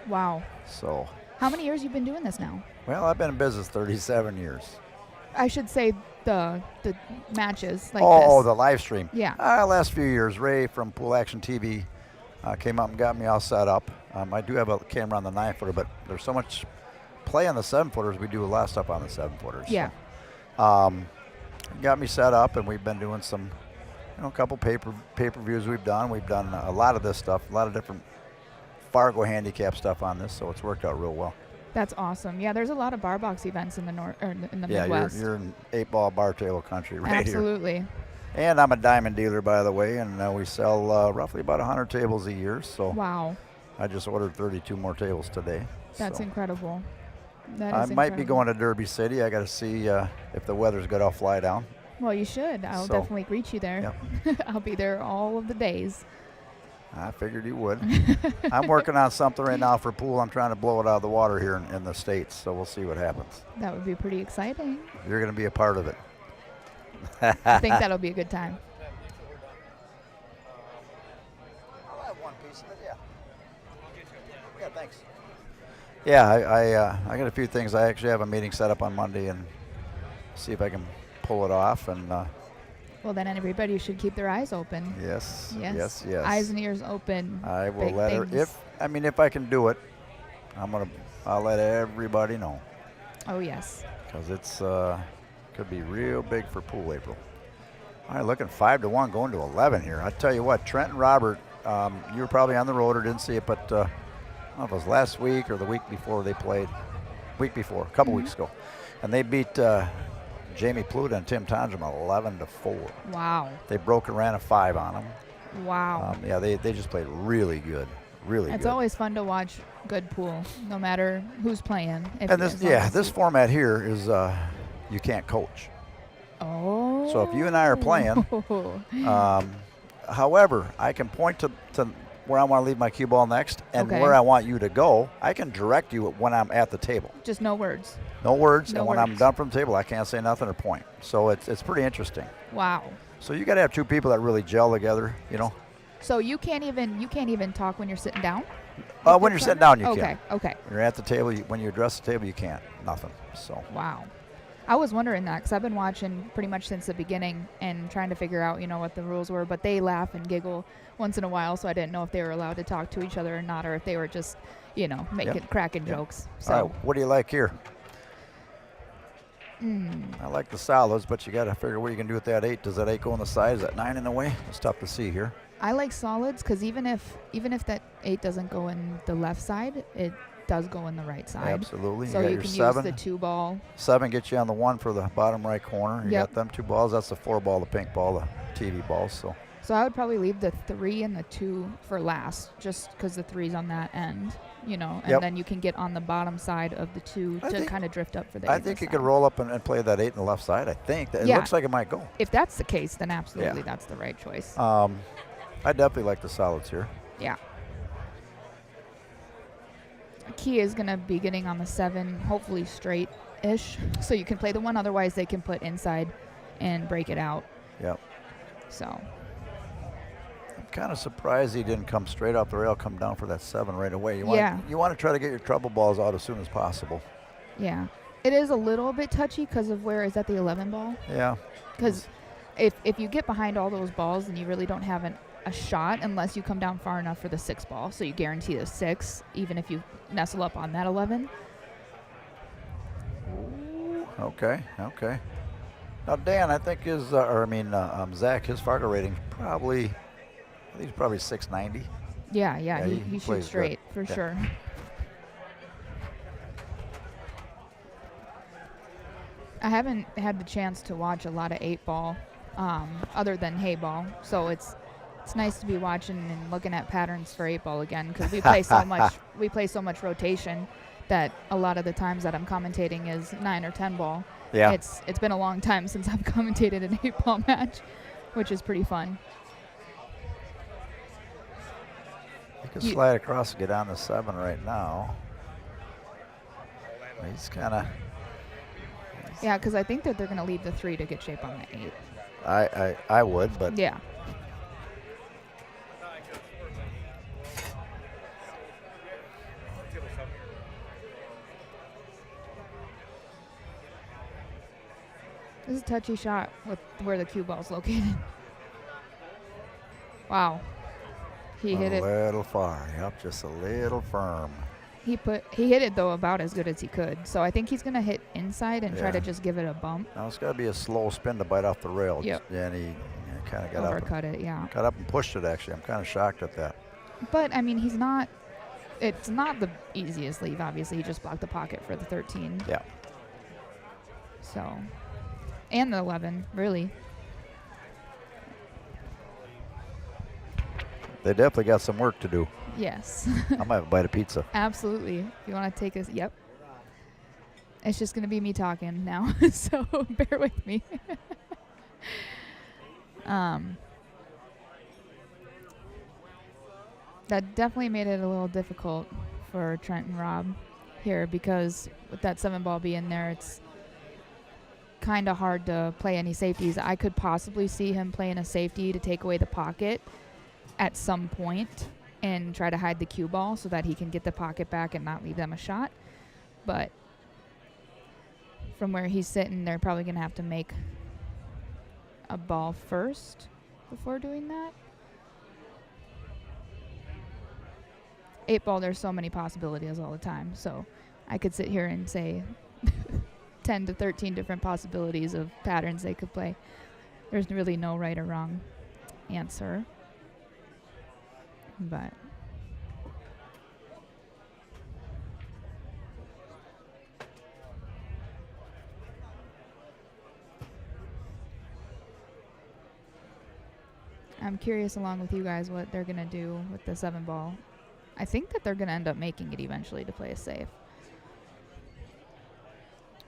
Wow. So, How many years you been doing this now? well, I've been in business 37 years. I should say the matches like Oh, this. the live stream. Yeah. Last few years, Ray from Pool Action TV came up and got me all set up. I do have a camera on the 9-footer, but there's so much play on the 7-footers. We do a lot of stuff on the 7-footers. Yeah. So, got me set up, and we've been doing some, a couple pay-per-views we've done. We've done a lot of this stuff, a lot of different Fargo handicap stuff on this, so it's worked out real well. That's awesome. Yeah, there's a lot of bar box events in the north or in the Yeah, Midwest. you're in 8-ball bar table country right here. Absolutely. And I'm a diamond dealer, by the way, and we sell roughly about 100 tables a year. So Wow. I just ordered 32 more tables today. That's so incredible. That I is might be incredible. going to Derby City. I got to see if the weather's good. I'll fly down. Well, you should. I'll So, definitely greet you there. I'll be there all of the days. I figured you would. I'm working on something right now for pool. I'm trying to blow it out of the water here in the States, so we'll see what happens. That would be pretty exciting. You're going to be a part of it. I think that'll be a good time. I'll have one piece of it, yeah. Yeah, thanks. Yeah, I got a few things. I actually have a meeting set up on Monday and see if I can pull it off. And Well, then everybody should keep their eyes open. yes. Eyes and ears open. I will Big let her. things. If I can do it, I'll let everybody know, Oh, yes. because it's could be real big for pool April. All right, looking 5-1, going to 11 here. I tell you what, Trent and Robert, you were probably on the road or didn't see it, but I don't know if it was last week or the week before they played. Week before, a couple weeks ago, and they beat Jamie Pluta and Tim Tondrum 11-4. Wow. They broke and ran a 5 on them. Wow. Yeah, they just played really good, really It's good. always fun to watch good pool, no matter who's playing. And this format here is you can't coach. Oh. So if you and I are playing, however, I can point to where I want to leave my cue ball next and Okay. where I want you to go. I can direct you when I'm at the table. Just no words. No words, No and when I'm words. done from the table, I can't say nothing or point. So it's pretty interesting. Wow. So you got to have two people that really gel together, you know. So you can't even talk when you're sitting down? When you're sitting down, you Okay. can. Okay. When you're at the table, when you address the table, you can't. Nothing. So Wow. I was wondering that because I've been watching pretty much since the beginning and trying to figure out, what the rules were. But they laugh and giggle once in a while, so I didn't know if they were allowed to talk to each other or not, or if they were just, cracking jokes. So all right, what do you like here? mm, I like the solids, but you got to figure what you can do with that 8. Does that 8 go on the side? Is that 9 in the way? It's tough to see here. I like solids because even if that 8 doesn't go in the left side, it does go in the right side. Absolutely. So you got you your can 7. use the 2 ball. 7 gets you on the 1 for the bottom right corner. You Yep. got them 2 balls. That's the 4 ball, the pink ball, the TV ball. So I would probably leave the 3 and the 2 for last, just because the 3's on that end, and Yep. then you can get on the bottom side of the 2 I to think- kind of drift up for the I 8 think you side. could roll up and play that 8 in the left side. I think it Yeah. looks like it might go. If that's the case, then absolutely Yeah. that's the right choice. I definitely like the solids here. Yeah. Key is going to be getting on the 7, hopefully straight-ish, so you can play the 1. Otherwise, they can put inside and break it out. Yep. So, I'm kind of surprised he didn't come straight off the rail, come down for that 7 right away. You want Yeah. you want to try to get your trouble balls out as soon as possible. yeah. It is a little bit touchy because of where it's at the 11 ball. Yeah. Because if you get behind all those balls, then you really don't have a shot unless you come down far enough for the 6 ball. So you guarantee the 6, even if you nestle up on that 11. Okay. Now Dan, I think Zach, his Fargo rating probably, I think he's probably 690. Yeah, he plays shoots straight good. for sure. I haven't had the chance to watch a lot of 8 ball, other than hay ball. So it's nice to be watching and looking at patterns for 8 ball again, because we play so much. We play so much rotation that a lot of the times that I'm commentating is 9 or 10 ball. Yeah. It's been a long time since I've commentated an 8 ball match, which is pretty fun. He could slide across and get on the 7 right now. He's kind of. Yeah, because I think that they're going to leave the 3 to get shape on the 8. I would, but. Yeah. This is a touchy shot with where the cue ball's located. Wow. He hit it. A little far. Yep, just a little firm. He hit it, though, about as good as he could. So I think he's going to hit inside and try to Yeah. just give it a bump. Now it's got to be a slow spin to bite off the rail. Yep. And he kind of got up. Overcut it, yeah. Got up and pushed it, actually. I'm kind of shocked at that. But, I mean, it's not the easiest leave, obviously. He just blocked the pocket for the 13. Yeah. So, and the 11, really. They definitely got some work to do. Yes. I might have a bite of pizza. Absolutely. If you want to take us, yep. It's just going to be me talking now, so bear with me. That definitely made it a little difficult for Trent and Rob here, because with that 7 ball being there, it's kind of hard to play any safeties. I could possibly see him playing a safety to take away the pocket at some point and try to hide the cue ball so that he can get the pocket back and not leave them a shot. But from where he's sitting, they're probably going to have to make a ball first before doing that. 8 ball, there's so many possibilities all the time. So I could sit here and say 10 to 13 different possibilities of patterns they could play. There's really no right or wrong answer. But I'm curious, along with you guys, what they're going to do with the 7 ball. I think that they're going to end up making it eventually to play a safe.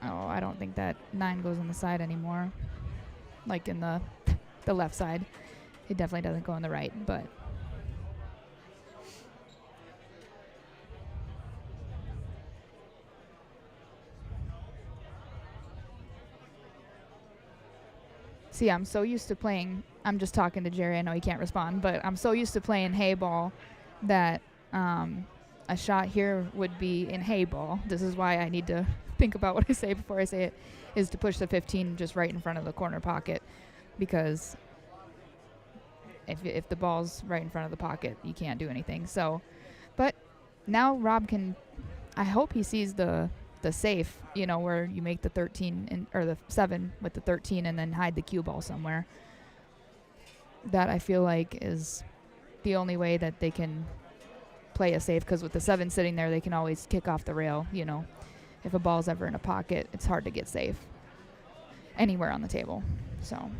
Oh, I don't think that 9 goes on the side anymore. Like in the left side. It definitely doesn't go on the right, but see, I'm so used to playing, I'm just talking to Jerry, I know he can't respond, but I'm so used to playing hay ball that a shot here would be in hay ball. This is why I need to think about what I say before I say it, is to push the 15 just right in front of the corner pocket, because if the ball's right in front of the pocket, you can't do anything. So, but now Rob can, I hope he sees the safe, where you make the 13 or the 7 with the 13 and then hide the cue ball somewhere. That I feel like is the only way that they can play a safe, because with the 7 sitting there, they can always kick off the rail. If a ball's ever in a pocket, it's hard to get safe anywhere on the table. So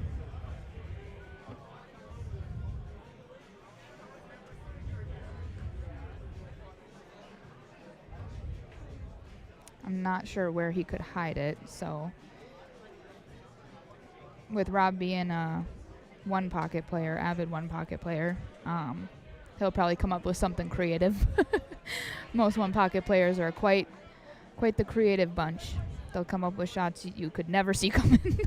I'm not sure where he could hide it. So with Rob being a one-pocket player, avid one-pocket player, he'll probably come up with something creative. Most one-pocket players are quite the creative bunch. They'll come up with shots you could never see coming.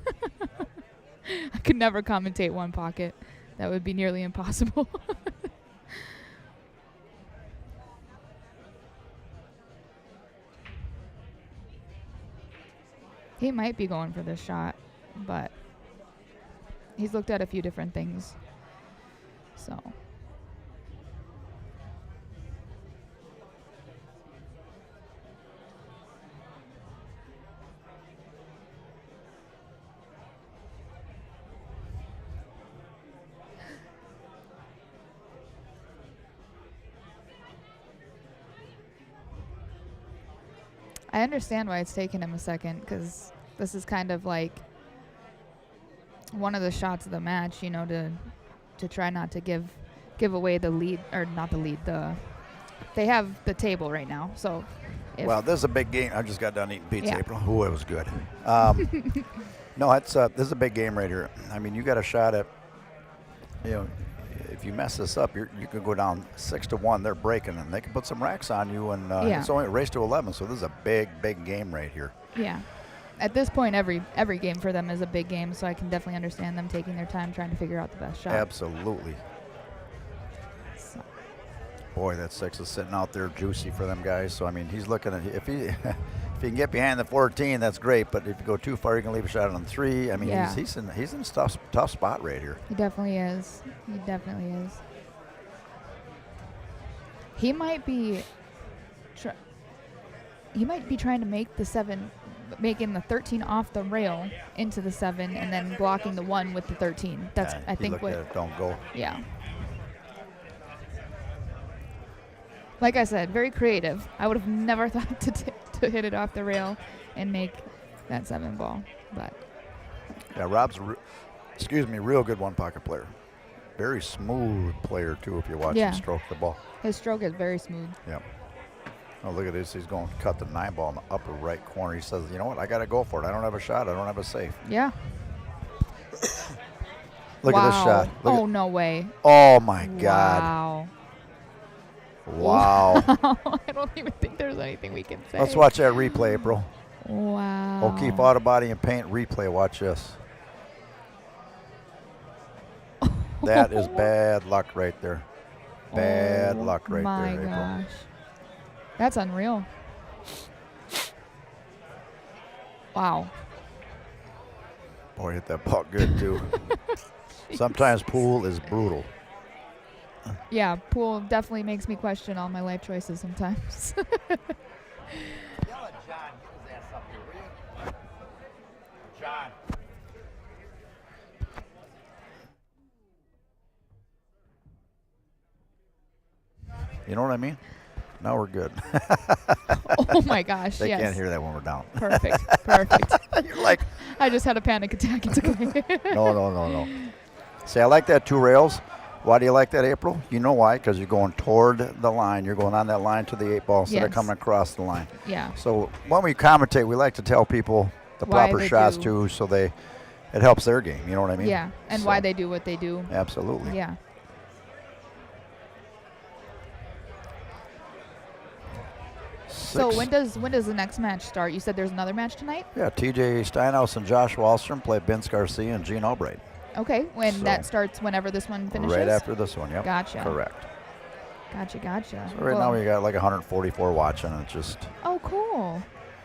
I could never commentate one pocket. That would be nearly impossible. He might be going for this shot, but he's looked at a few different things. So. I understand why it's taken him a second, because this is kind of like one of the shots of the match, you know, to try not to give away the lead, or not the lead. They have the table right now, so. Well, this is a big game. I just got done eating pizza, Yeah. April. Ooh, it was good. No, this is a big game right here. I mean, you got a shot at, you know, if you mess this up, you could go down 6-1. They're breaking, and they can put some racks on you, and it's only a race to 11. So this is a big game right here. Yeah. At this point, every game for them is a big game, so I can definitely understand them taking their time trying to figure out the best shot. Absolutely. So. Boy, that 6 is sitting out there juicy for them guys. So I mean, he's looking at if he can get behind the 14, that's great. But if you go too far, you can leave a shot on 3. I mean, Yeah. he's in a tough spot right here. He definitely is. He definitely is. He might be trying to make the 7, making the 13 off the rail into the 7, and then blocking the 1 with the 13. That's I think looked at it, don't go. Yeah. Like I said, very creative. I would have never thought to hit it off the rail and make that 7 ball, but. Yeah, Rob's, real good one-pocket player. Very smooth player, too, if you watch him stroke the ball. His stroke is very smooth. Yeah. Oh, look at this. He's going to cut the 9 ball in the upper right corner. He says, you know what, I got to go for it. I don't have a shot. I don't have a safe. Yeah. Look at this shot. No way. Oh, my God. Wow. I don't even think there's anything we can say. Let's watch that replay, April. Wow. O'Keefe Auto Body and Paint replay. Watch this. That is bad luck right there. Bad luck right there, April. My gosh. That's unreal. Wow. Boy, hit that ball good, too. Sometimes pool is brutal. Yeah, pool definitely makes me question all my life choices sometimes. John. You know what I mean? Now we're good. Oh my gosh, They yes. can't hear that when we're down. Perfect. You're like, I just had a panic attack. It's okay. no. See, I like that 2 rails. Why do you like that, April? You know why? Because you're going toward the line. You're going on that line to the 8 ball instead of coming across the line. Yeah. So when we commentate, we like to tell people the Why proper they shots do. too, so it helps their game. You know what I mean? Yeah, and So, why they do what they do. Absolutely. Yeah. So when does the next match start? You said there's another match tonight? Yeah, TJ Steinhaus and Josh Wallstrom play Vince Garcia and Gene Albright. Okay, when So- that starts whenever this one finishes? Right after this one, yep. Gotcha. Correct. Gotcha. So right now we got like 144 watching, and Oh, cool.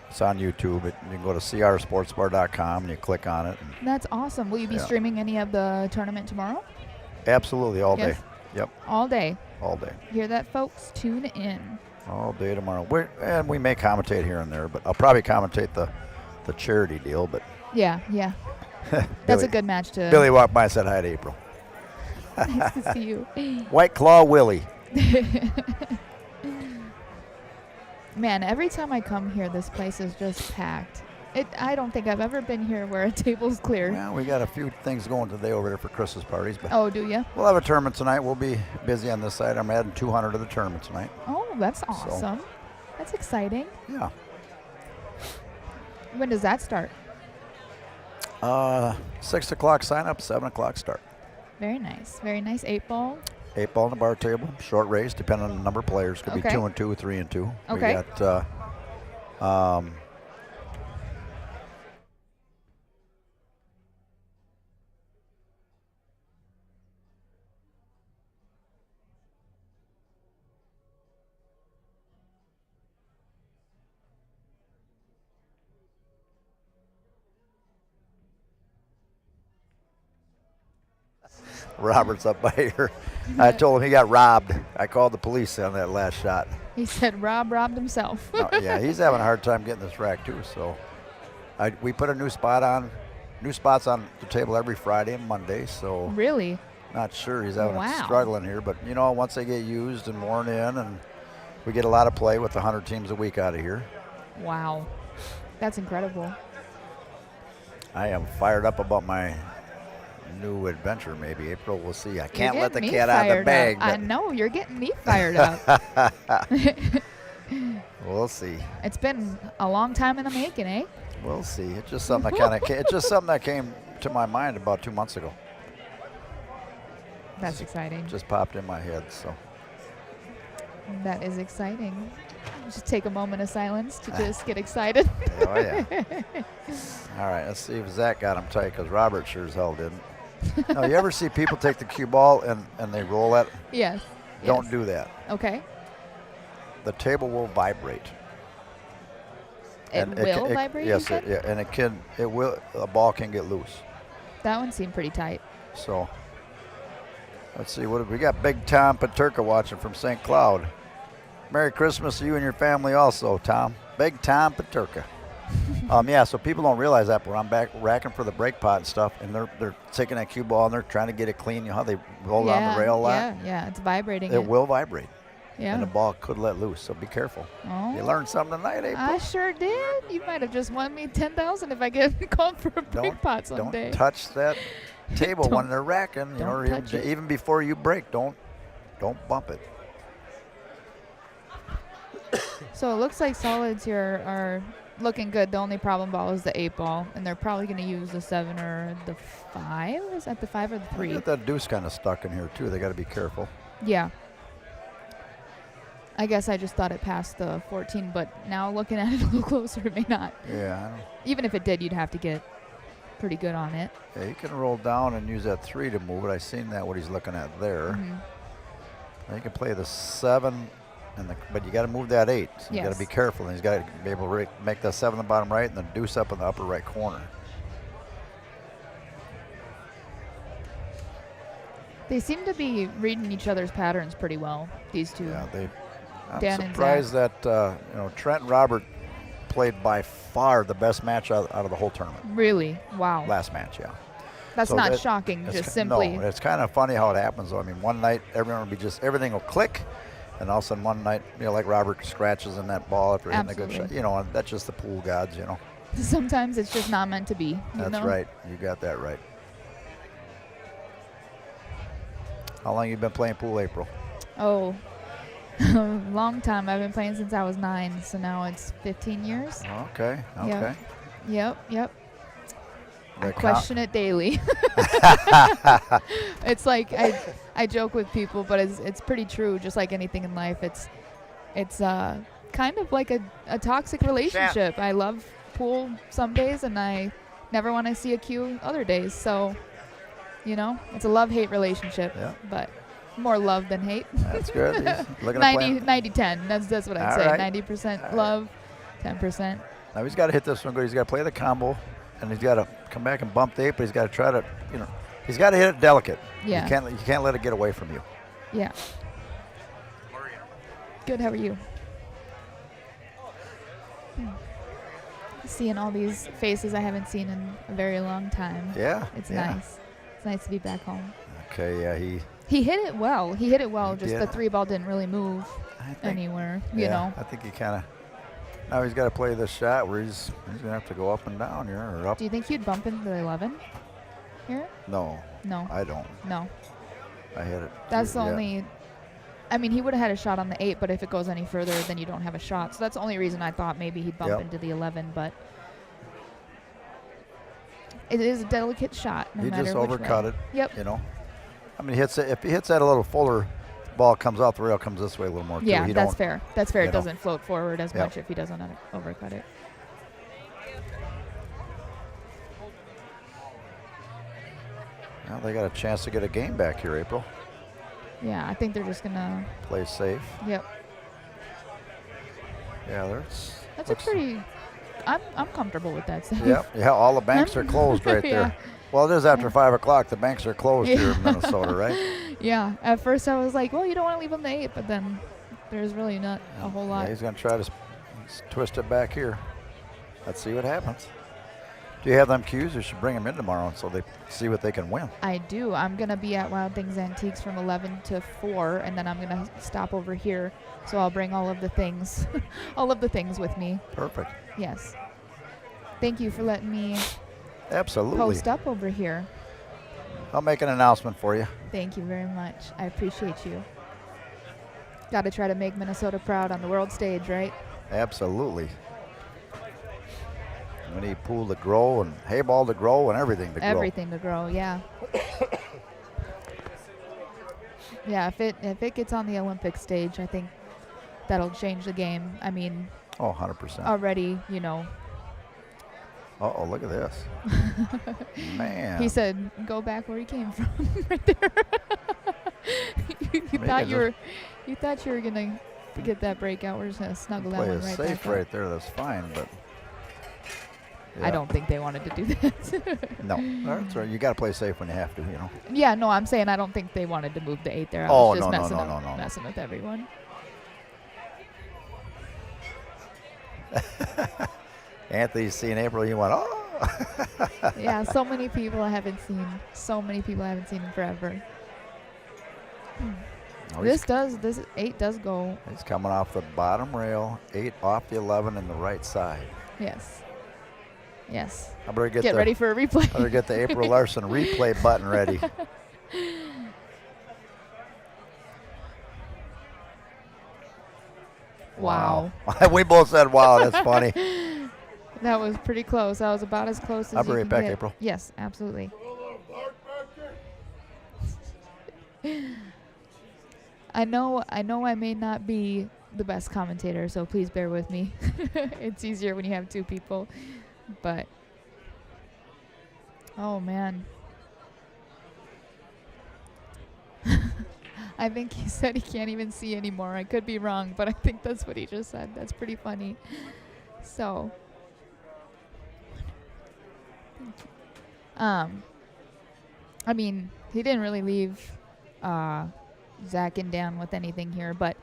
it's on YouTube. You can go to CRSportsbar.com and you click on it. And That's awesome. Will you be streaming any of the tournament tomorrow? absolutely, all day. Yes. Yep, All day. all day. Hear that, folks? Tune in. All day tomorrow. And we may commentate here and there, but I'll probably commentate the charity deal. But Yeah. That's Billy- a good match to. Billy walked by and said hi to April. Nice to see you. White Claw Willie. Man, every time I come here, this place is just packed. I don't think I've ever been here where a table's clear. Well, we got a few things going today over there for Christmas parties, but Oh, do you? we'll have a tournament tonight. We'll be busy on this side. I'm adding 200 to the tournament tonight. Oh, that's awesome. That's exciting. Yeah. When does that start? 6 o'clock sign up, 7 o'clock start. Very nice. 8 ball. 8 ball on the bar table, short race, depending on the number of players. Could be Okay. 2 and 2, 3 and 2. Okay. We got Robert's up by here. I told him he got robbed. I called the police on that last shot. He said Rob robbed himself. No, yeah, he's having a hard time getting this rack too. So we put a new spots on the table every Friday and Monday. So Really? not sure he's having Wow. struggling here, but once they get used and worn in, and we get a lot of play with 100 teams a week out of here. Wow. That's incredible. I am fired up about my new adventure. Maybe April, we'll see. I can't You're let the getting me cat out of the fired bag. up. I but know, you're getting me fired up. We'll see. It's been a long time in the making, eh? We'll see. It's just something that came to my mind about 2 months ago. That's exciting. Just popped in my head. So That is exciting. Just take a moment of silence to just get excited. oh yeah. All right, let's see if Zach got him tight, because Robert sure as hell didn't. No, you ever see people take the cue ball and they roll it? Yes. Don't yes. do that. Okay. The table will vibrate. It will vibrate. Yes, you said? and it will. A ball can get loose. That one seemed pretty tight. So let's see what we got. Big Tom Paterka watching from St. Cloud. Merry Christmas to you and your family also, Tom. Big Tom Paterka. Yeah, so people don't realize that, but when I'm back racking for the brake pot and stuff, and they're taking that cue ball and they're trying to get it clean. You know how they roll down the rail a lot? Yeah, it's vibrating. It will vibrate. Yeah. And the ball could let loose, so be careful. Oh. You learned something tonight, April. I sure did. You might have just won me $10,000 if I get called for a brake pot someday. Don't touch that table when Don't- they're racking. You know, don't or touch it. even before you brake, don't bump it. So it looks like solids here are looking good. The only problem ball is the 8 ball, and they're probably going to use the 7 or the 5. Is that the 5 or the I 3? get that deuce kind of stuck in here too. They got to be careful. Yeah. I guess I just thought it passed the 14, but now looking at it a little closer, it may not. Yeah, I don't. Even if it did, you'd have to get pretty good on it. Yeah, you can roll down and use that 3 to move it. I seen that what he's looking at there. Mhm. Now you can play the 7, but you got to move that 8. So you got Yes. to be careful. And he's got to be able to make that 7 in the bottom right and the deuce up in the upper right corner. They seem to be reading each other's patterns pretty well, these two. Yeah, I'm Dan and surprised that Trent and Robert played by far the best match out of the whole tournament. Really? Wow. Last match, yeah. That's So not that- shocking, It's just ki- simply. No, it's kind of funny how it happens, though. I mean, one night everything will click, and all of a sudden one night, like Robert scratches in that ball after hitting a good Absolutely. shot. And that's just the pool gods, Sometimes it's just not meant to be. That's right. You got that right. How long you been playing pool, April? Oh, long time. I've been playing since I was 9, so now it's 15 years. Okay. Yep. I The co- question it daily. It's like I joke with people, but it's pretty true. Just like anything in life, it's kind of like a toxic relationship. I love pool some days, and I never want to see a cue other days. So, it's a love-hate relationship, Yeah. but more love than hate. That's good. He's looking at 90-10. That's what I'd All say. right. 90% All right. love, 10%. Now he's got to hit this one good. He's got to play the combo, and he's got to come back and bump the 8, but he's got to try to, he's got to hit it delicate. Yeah. You can't let it get away from you. Yeah. Good. How are you? Seeing all these faces I haven't seen in a very long time. Yeah. It's yeah. nice. It's nice to be back home. Okay. Yeah. He hit it well. He He just did. the 3 ball didn't really move I think. anywhere. Yeah, I think he kind of. Now he's got to play this shot where he's gonna have to go up and down here or up. Do you think he'd bump into the 11 here? No, No. I don't. No. I hit it. That's the yeah. only. I mean, he would have had a shot on the 8, but if it goes any further, then you don't have a shot. So that's the only reason I thought maybe he'd bump Yep. into the 11, but it is a delicate shot. No He matter just which overcut way. it. Yep. I mean, if he hits that a little fuller, ball comes out the rail, comes this way a little more. Yeah, too. He that's don't- fair. That's fair. you It know. doesn't float forward as Yep. much if he doesn't overcut it. Well, they got a chance to get a game back here, April. Yeah, I think they're just gonna. Play safe. Yep. Yeah, That's a pretty. I'm comfortable with that. Safe. Yeah, all the banks are closed right Yeah. there. Well, it is after 5 o'clock. The banks are closed here in Minnesota, right? Yeah. At first I was like, well, you don't want to leave on the 8, but then there's really not a whole lot. Yeah, he's going to try to twist it back here. Let's see what happens. Do you have them cues? You should bring them in tomorrow so they see what they can win. I do. I'm going to be at Wild Things Antiques from 11 to 4, and then I'm going to stop over here. So I'll bring all of the things, all of the things with me. Perfect. Yes. Thank you for letting me Absolutely. post up over here. I'll make an announcement for you. Thank you very much. I appreciate you. Got to try to make Minnesota proud on the world stage, right? Absolutely. We need pool to grow and hay ball to grow and everything to grow. Everything to grow, yeah. Yeah, if it gets on the Olympic stage, I think that'll change the game. I mean, Oh, 100%. already, you know. Uh-oh, look at this. Man. He said, "Go back where you came from," right there. you thought you were gonna get that breakout. We're just gonna snuggle that play one it right safe back right up. there. That's fine, but I don't think they wanted to do that. No, that's right. You got to play safe when you have to, you know. Yeah, no, I'm saying I don't think they wanted to move the 8 there. I Oh, was just no, messing, no. messing with everyone. Anthony's seen April. You went, oh. Yeah, so many people I haven't seen. So many people I haven't seen in forever. Oh, This 8 does go. He's coming off the bottom rail, 8 off the 11 in the right side. Yes. Yes. I better Get ready for a replay. I better get the April Larson replay button ready. Wow. We both said, wow, that's funny. That was pretty close. That was about as close as I'll be you right can back, get. April. Yes, absolutely. I know I may not be the best commentator, so please bear with me. It's easier when you have 2 people. But oh man. I think he said he can't even see anymore. I could be wrong, but I think that's what he just said. That's pretty funny. So I mean, he didn't really leave Zach and Dan with anything here, but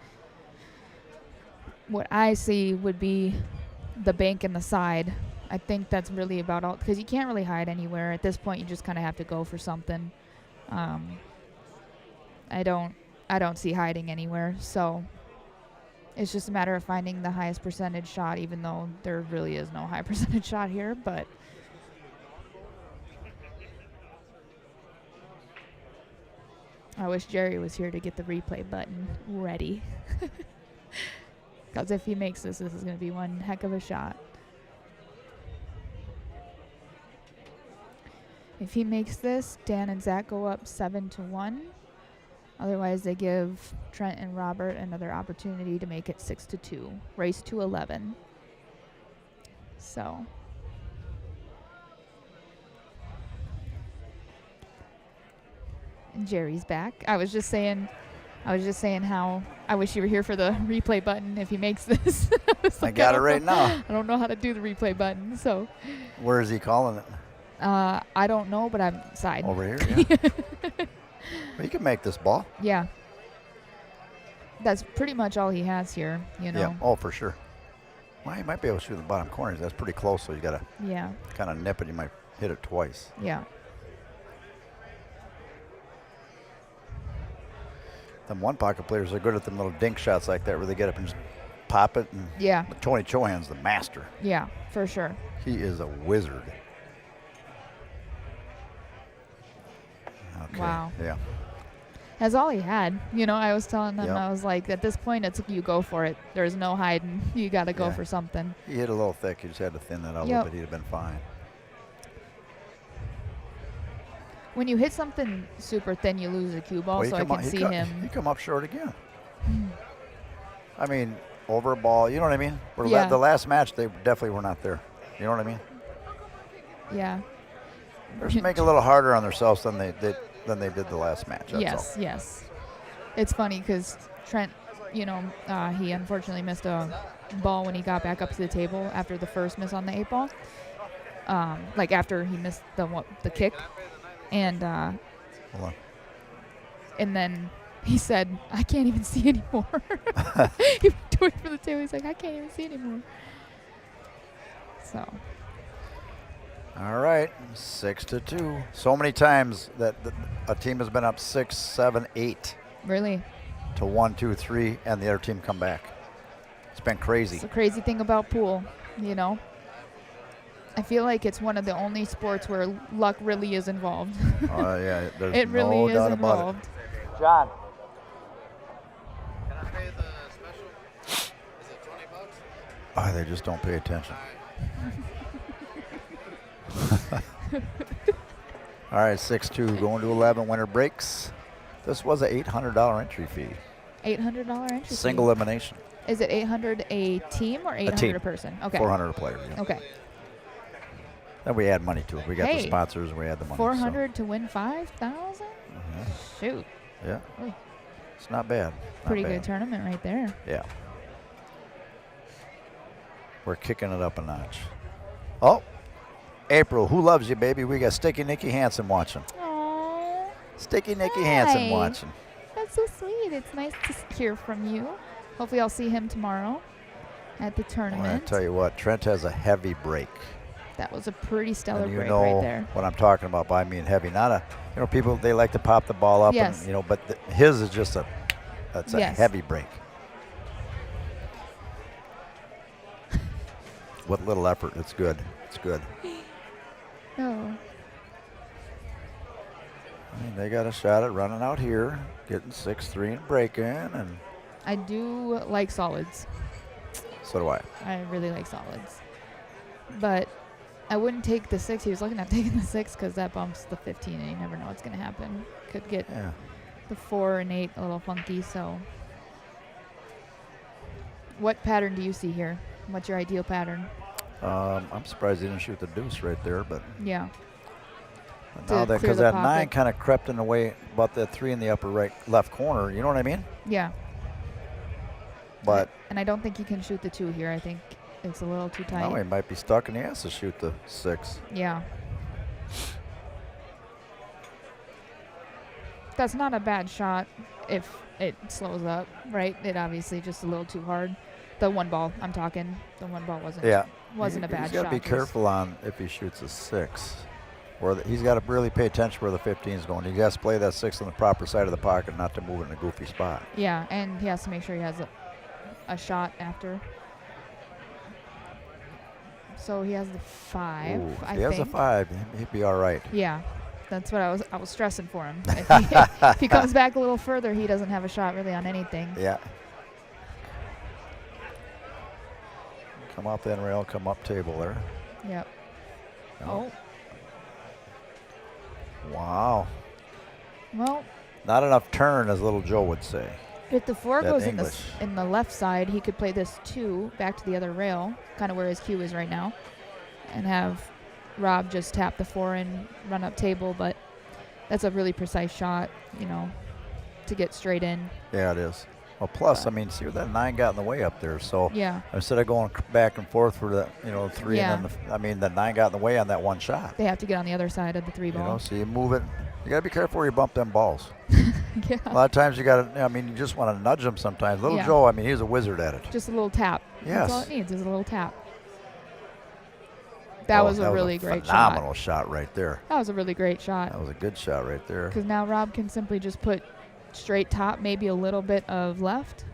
what I see would be the bank and the side. I think that's really about all, because you can't really hide anywhere. At this point, you just kind of have to go for something. I don't see hiding anywhere, so it's just a matter of finding the highest percentage shot, even though there really is no high percentage shot here, but I wish Jerry was here to get the replay button ready. Because if he makes this is going to be one heck of a shot. If he makes this, Dan and Zach go up 7-1. Otherwise, they give Trent and Robert another opportunity to make it 6-2. Race to 11. So and Jerry's back. I was just saying how I wish you were here for the replay button if he makes this. I got it right now. I don't know how to do the replay button, so. Where is he calling it? I don't know, but I'm side. Over here, yeah. Well, you can make this ball. Yeah. That's pretty much all he has here, you know. Yeah, oh, for sure. Well, he might be able to shoot the bottom corners. That's pretty close, so you got to kind of nip it. You might hit it twice. Yeah. Them one pocket players are good at them little dink shots like that where they get up and just pop it. And yeah. Tony Chohan's the master. Yeah, for sure. He is a wizard. Okay. Wow. Yeah. That's all he had. You know, I was telling them, Yep. I was like, at this point, it's you go for it. There's no hiding. You got to go Yeah. for something. He hit a little thick. You just had to thin that out a little bit. He'd have been fine. When you hit something super thin, you lose the cue ball, Well, so I can see him. He come up short again. I mean, over a ball. You know what I mean? Yeah. The last match, they definitely were not there. You know what I mean? Yeah. They're just making it a little harder on themselves than they did the last match. That's Yes, all. yes. It's funny because Trent, you know, he unfortunately missed a ball when he got back up to the table after the first miss on the 8 ball. like after he missed the kick, and Hold on. and then he said, "I can't even see anymore." He went away from the table. He's like, "I can't even see anymore." So All right, 6-2. So many times that a team has been up 6, 7, 8 really, to 1, 2, 3, and the other team come back. It's been crazy. it's the crazy thing about pool, you know. I feel like it's one of the only sports where luck really is involved. Yeah, there's It really no is doubt about involved. it. John. Can I pay the special? Is it $20? Oh, they just don't pay attention. All right, 6-2, going to 11. Winner breaks. This was an $800 entry fee. $800 entry Single fee. elimination. Is it 800 a team or 800 team. a person? Okay. 400 a player. Yeah. Okay. Then we add money to it. We got the Hey, sponsors. We add the money. 400 to win 5,000? Mhm. Shoot. Yeah. Ooh. It's not bad. Not Pretty bad. good tournament right there. Yeah. We're kicking it up a notch. Oh, April, who loves you, baby? We got Sticky Nicky Hansen watching. Aww. Sticky Nicky Hansen Hi. watching. That's so sweet. It's nice to hear from you. Hopefully I'll see him tomorrow at the Well, I tournament. tell you what, Trent has a heavy break. That was a pretty stellar And you break know right there. what I'm talking about by mean heavy. Not a, people, they like to pop the ball up. Yes. And, but his is just that's a Yes. heavy break. With little effort, it's good. It's good. Oh. I mean, they got a shot at running out here, getting 6-3 and breaking, and I do like solids. so do I. I really like solids. But I wouldn't take the 6. He was looking at taking the 6 because that bumps the 15, and you never know what's going to happen. Could get Yeah. the 4 and 8 a little funky, so. What pattern do you see here? What's your ideal pattern? I'm surprised he didn't shoot the deuce right there, but Yeah. now To that clear because the that pocket. 9 kind of crept in the way about that 3 in the upper left corner. You know what I mean? Yeah. But And I don't think he can shoot the 2 here. I think it's a little too tight. now he might be stuck, and he has to shoot the 6. Yeah. That's not a bad shot if it slows up, right? It obviously just a little too hard. The 1 ball, I'm talking. The 1 ball wasn't Yeah. wasn't a bad He's got shot. to be just- careful on if he shoots a 6. Or he's got to really pay attention where the 15 is going. He has to play that 6 on the proper side of the pocket, not to move it in a goofy spot. Yeah, and he has to make sure he has a shot after. So he has the 5, Ooh, if I he has a think. 5, he'd be all right. Yeah, that's what I was stressing for him. If he comes back a little further, he doesn't have a shot really on anything. Yeah. Come off that rail, come up table there. Yep. No. Oh, Wow. well, Not enough turn, as little Joe would say. if the 4 That goes English. in the left side, he could play this 2 back to the other rail, kind of where his cue is right now, and have Rob just tap the 4 and run up table. But that's a really precise shot, to get straight in. Yeah, it is. Well, plus, I mean, see where that 9 got in the way up there. So Yeah, instead of going back and forth for the, 3, Yeah. and then the 9 got in the way on that one shot. they have to get on the other side of the 3 ball. So you move it. You got to be careful where you bump them balls. Yeah, A lot of times you got to, you just want to nudge them sometimes. Little Yeah. Joe, he's a wizard at it. just a little tap. That's all Yes. it needs is a little tap. That was a really great shot. phenomenal shot right there. That was a really great shot. That was a good shot right there. Because now Rob can simply just put straight top, maybe a little bit of left,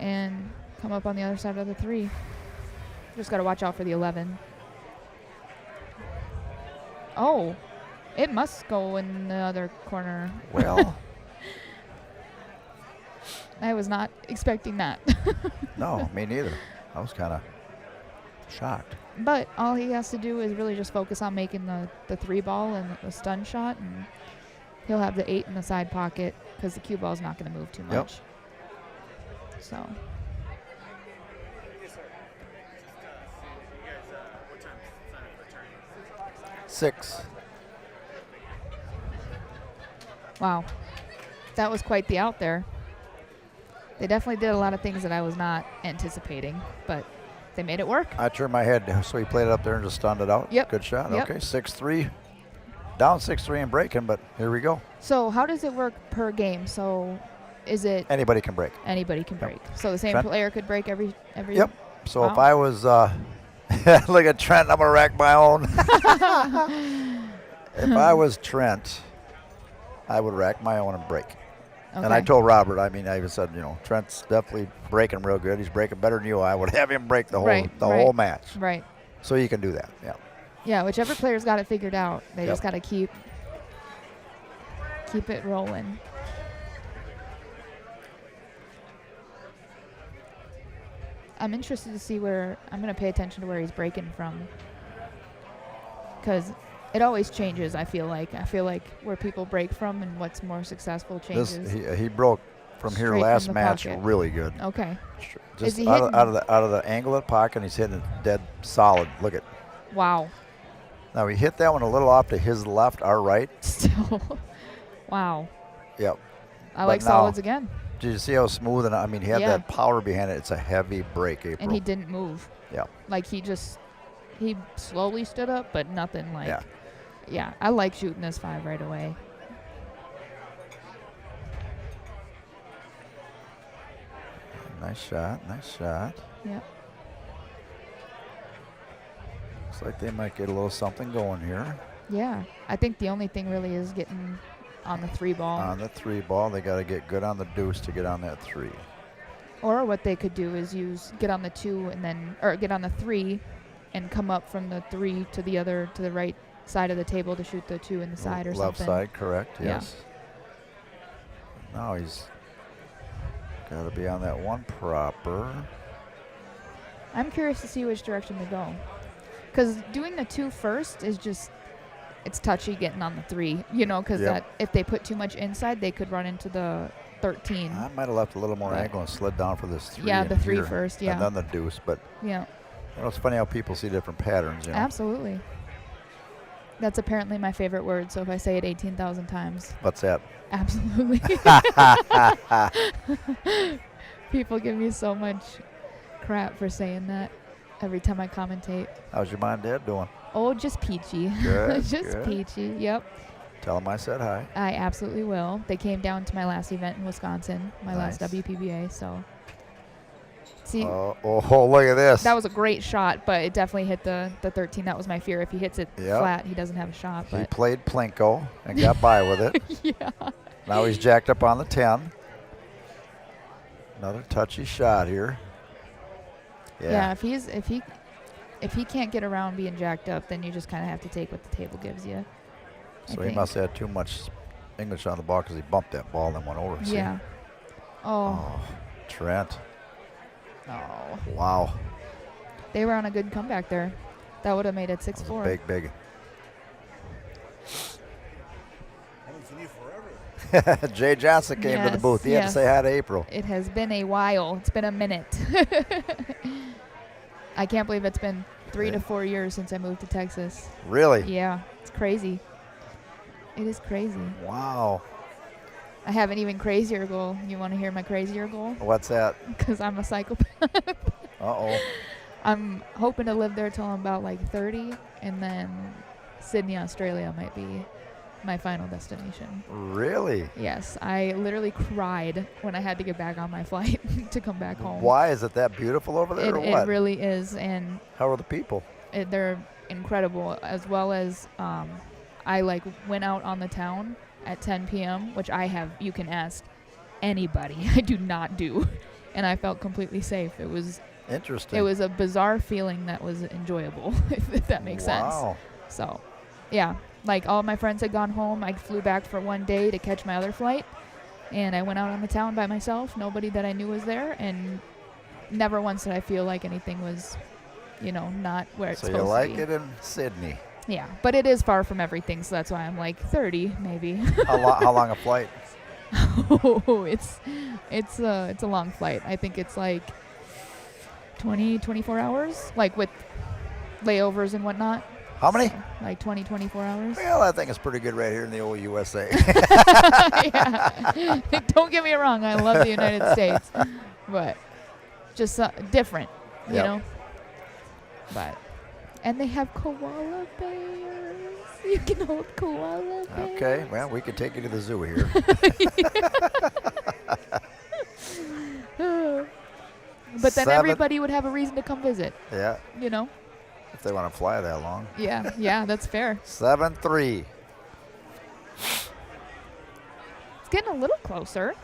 and come up on the other side of the 3. Just got to watch out for the 11. Oh, it must go in the other corner. Well, I was not expecting that. no, me neither. I was kind of shocked. But all he has to do is really just focus on making the 3 ball and the stun shot, and he'll have the 8 in the side pocket because the cue ball is not going to move too Yep. much. So, Yes, sir. You guys, what time sign up for the tournament? 6. wow. That was quite the out there. They definitely did a lot of things that I was not anticipating, but they made it work. I turned my head, so he played it up there and just stunned it out. Yep. Good shot. Yep. Okay, 6-3. Down 6-3 and breaking, but here we go. So how does it work per game? So is it Anybody can break. anybody can break? So the same Trent? player could break every. Yep. So if Wow. I was, look at Trent, I'm going to rack my own. If I was Trent, I would rack my own and break. Okay. And I told Robert, I even said, Trent's definitely breaking real good. He's breaking better than you. I would have him break the whole whole match. Right. So you can do that. Yeah. Yeah, whichever player's got it figured out, they Yep. just got to keep it rolling. I'm interested to see where I'm going to pay attention to where he's breaking from, because it always changes. I feel like where people break from and what's more successful changes. He broke from here Straight last from the match pocket. really good. Okay. Just he out hitting- of the angle of the pocket, and he's hitting it dead solid. Look at. Wow. Now he hit that one a little off to his left, our right. Still. Wow. Yep. I But like now- solids again. Did you see how smooth and he had Yeah. that power behind it. It's a heavy break, April. And he didn't move. Yeah. Like he slowly stood up, but nothing like. Yeah. Yeah, I like shooting this 5 right away. Nice shot. Nice shot. Yep. Looks like they might get a little something going here. Yeah. I think the only thing really is getting on the 3 ball. On the 3 ball, they got to get good on the deuce to get on that 3. Or what they could do is get on the 2 and then, or get on the 3 and come up from the 3 to the right side of the table to shoot the 2 in the side or Left something. side, correct, Yeah. yes. Now he's got to be on that 1 proper. I'm curious to see which direction they go. Because doing the 2 first is just, it's touchy getting on the 3, because Yep. that if they put too much inside, they could run into the 13. I might have left a little more But- angle and slid down for this 3. Yeah, in the 3 here, first, yeah. And then the deuce, but Yeah, it's funny how people see different patterns, absolutely. That's apparently my favorite word, so if I say it 18,000 times, What's that? absolutely. People give me so much crap for saying that every time I commentate. How's your mom and dad doing? Oh, just peachy. Good, Just good. peachy, yep. Tell them I said hi. I absolutely will. They came down to my last event in Wisconsin, my last Nice. WPBA, so. See, Oh, look at this. that was a great shot, but it definitely hit the 13. That was my fear. If he hits it Yep. flat, he doesn't have a shot. He But played Plinko and got by with it. yeah. Now he's jacked up on the 10. Another touchy shot here. Yeah, if he can't get around being jacked up, then you just kind of have to take what the table gives you. I So he think. must have had too much English on the ball because he bumped that ball and went over. See? Yeah. Oh. Oh, Trent. Oh. Wow. They were on a good comeback there. That would have made it That was a 6-4. big. Haven't seen you forever. Jay Johnson came to the Yes, booth. He had to yes. say hi to April. It has been a while. It's been a minute. I can't believe it's been 3 to 4 years since I moved to Texas. Really? Yeah, it's crazy. It is crazy. Wow. I have an even crazier goal. You want to hear my crazier goal? What's that? Because I'm a psychopath. Uh-oh. I'm hoping to live there till I'm about like 30, and then Sydney, Australia might be my final destination. Really? Yes, I literally cried when I had to get back on my flight to come back home. Why? Is it that beautiful over there or It what? really is, and How are the people? they're incredible, as well as I went out on the town at 10 p.m., which you can ask anybody. I do not do, and I felt completely safe. It was Interesting. a bizarre feeling that was enjoyable, if that makes sense. Wow. So, yeah, all my friends had gone home. I flew back for one day to catch my other flight, and I went out on the town by myself. Nobody that I knew was there, and never once did I feel like anything was, not where it's So supposed you like to be. it in Sydney? Yeah, but it is far from everything, so that's why I'm like 30 maybe. How long a flight? Oh, it's a long flight. I think it's 24 hours, with layovers and whatnot. How many? So, 24 hours. Well, I think it's pretty good right here in the old USA. Yeah. Don't get me wrong, I love the United States, but just different, you Yep. know. And they have koala bears. You can hold koala bears. Okay, well, we can take you to the zoo here. But then 7. everybody would have a reason to come visit, Yeah, you know? if they want to fly that long. Yeah, that's fair. 7-3. It's getting a little closer.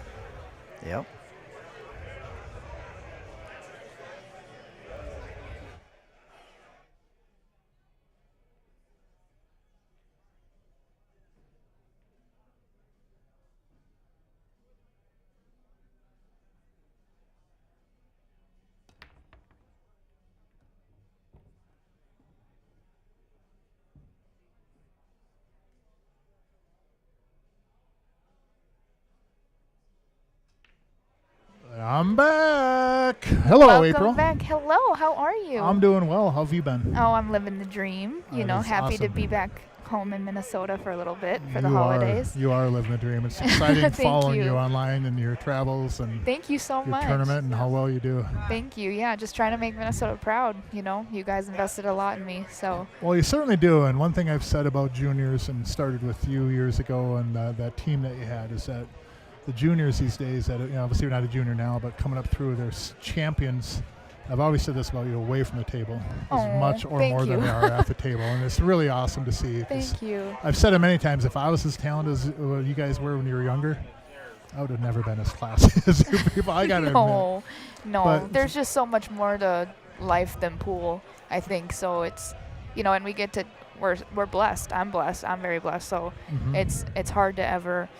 Yep. I'm back. Hello, Welcome April. back. Hello, how are you? I'm doing well. How have you been? Oh, I'm living the dream. You That know, is happy to awesome. be back home in Minnesota for a little bit for the You holidays. You are living the dream. It's exciting Thank following you. you online and your travels and Thank you so your much. tournament and how well you do. Thank you. Yeah, just trying to make Minnesota proud. You know, you guys invested a lot in me, so Well, you certainly do. And one thing I've said about juniors and started with you years ago and that team that you had is that the juniors these days, that obviously you're not a junior now, but coming up through, they're champions. I've always said this about you, away from the table, as much or thank more than you. they are at the table, and it's really awesome to see. 'Cause thank you. I've said it many times. If I was as talented as you guys were when you were younger, I would have never been as classy as you people. I gotta admit. No, But- there's just so much more to life than pool, I think. So it's, and we get to, we're blessed. I'm blessed. I'm very blessed. So Mhm. it's hard to ever,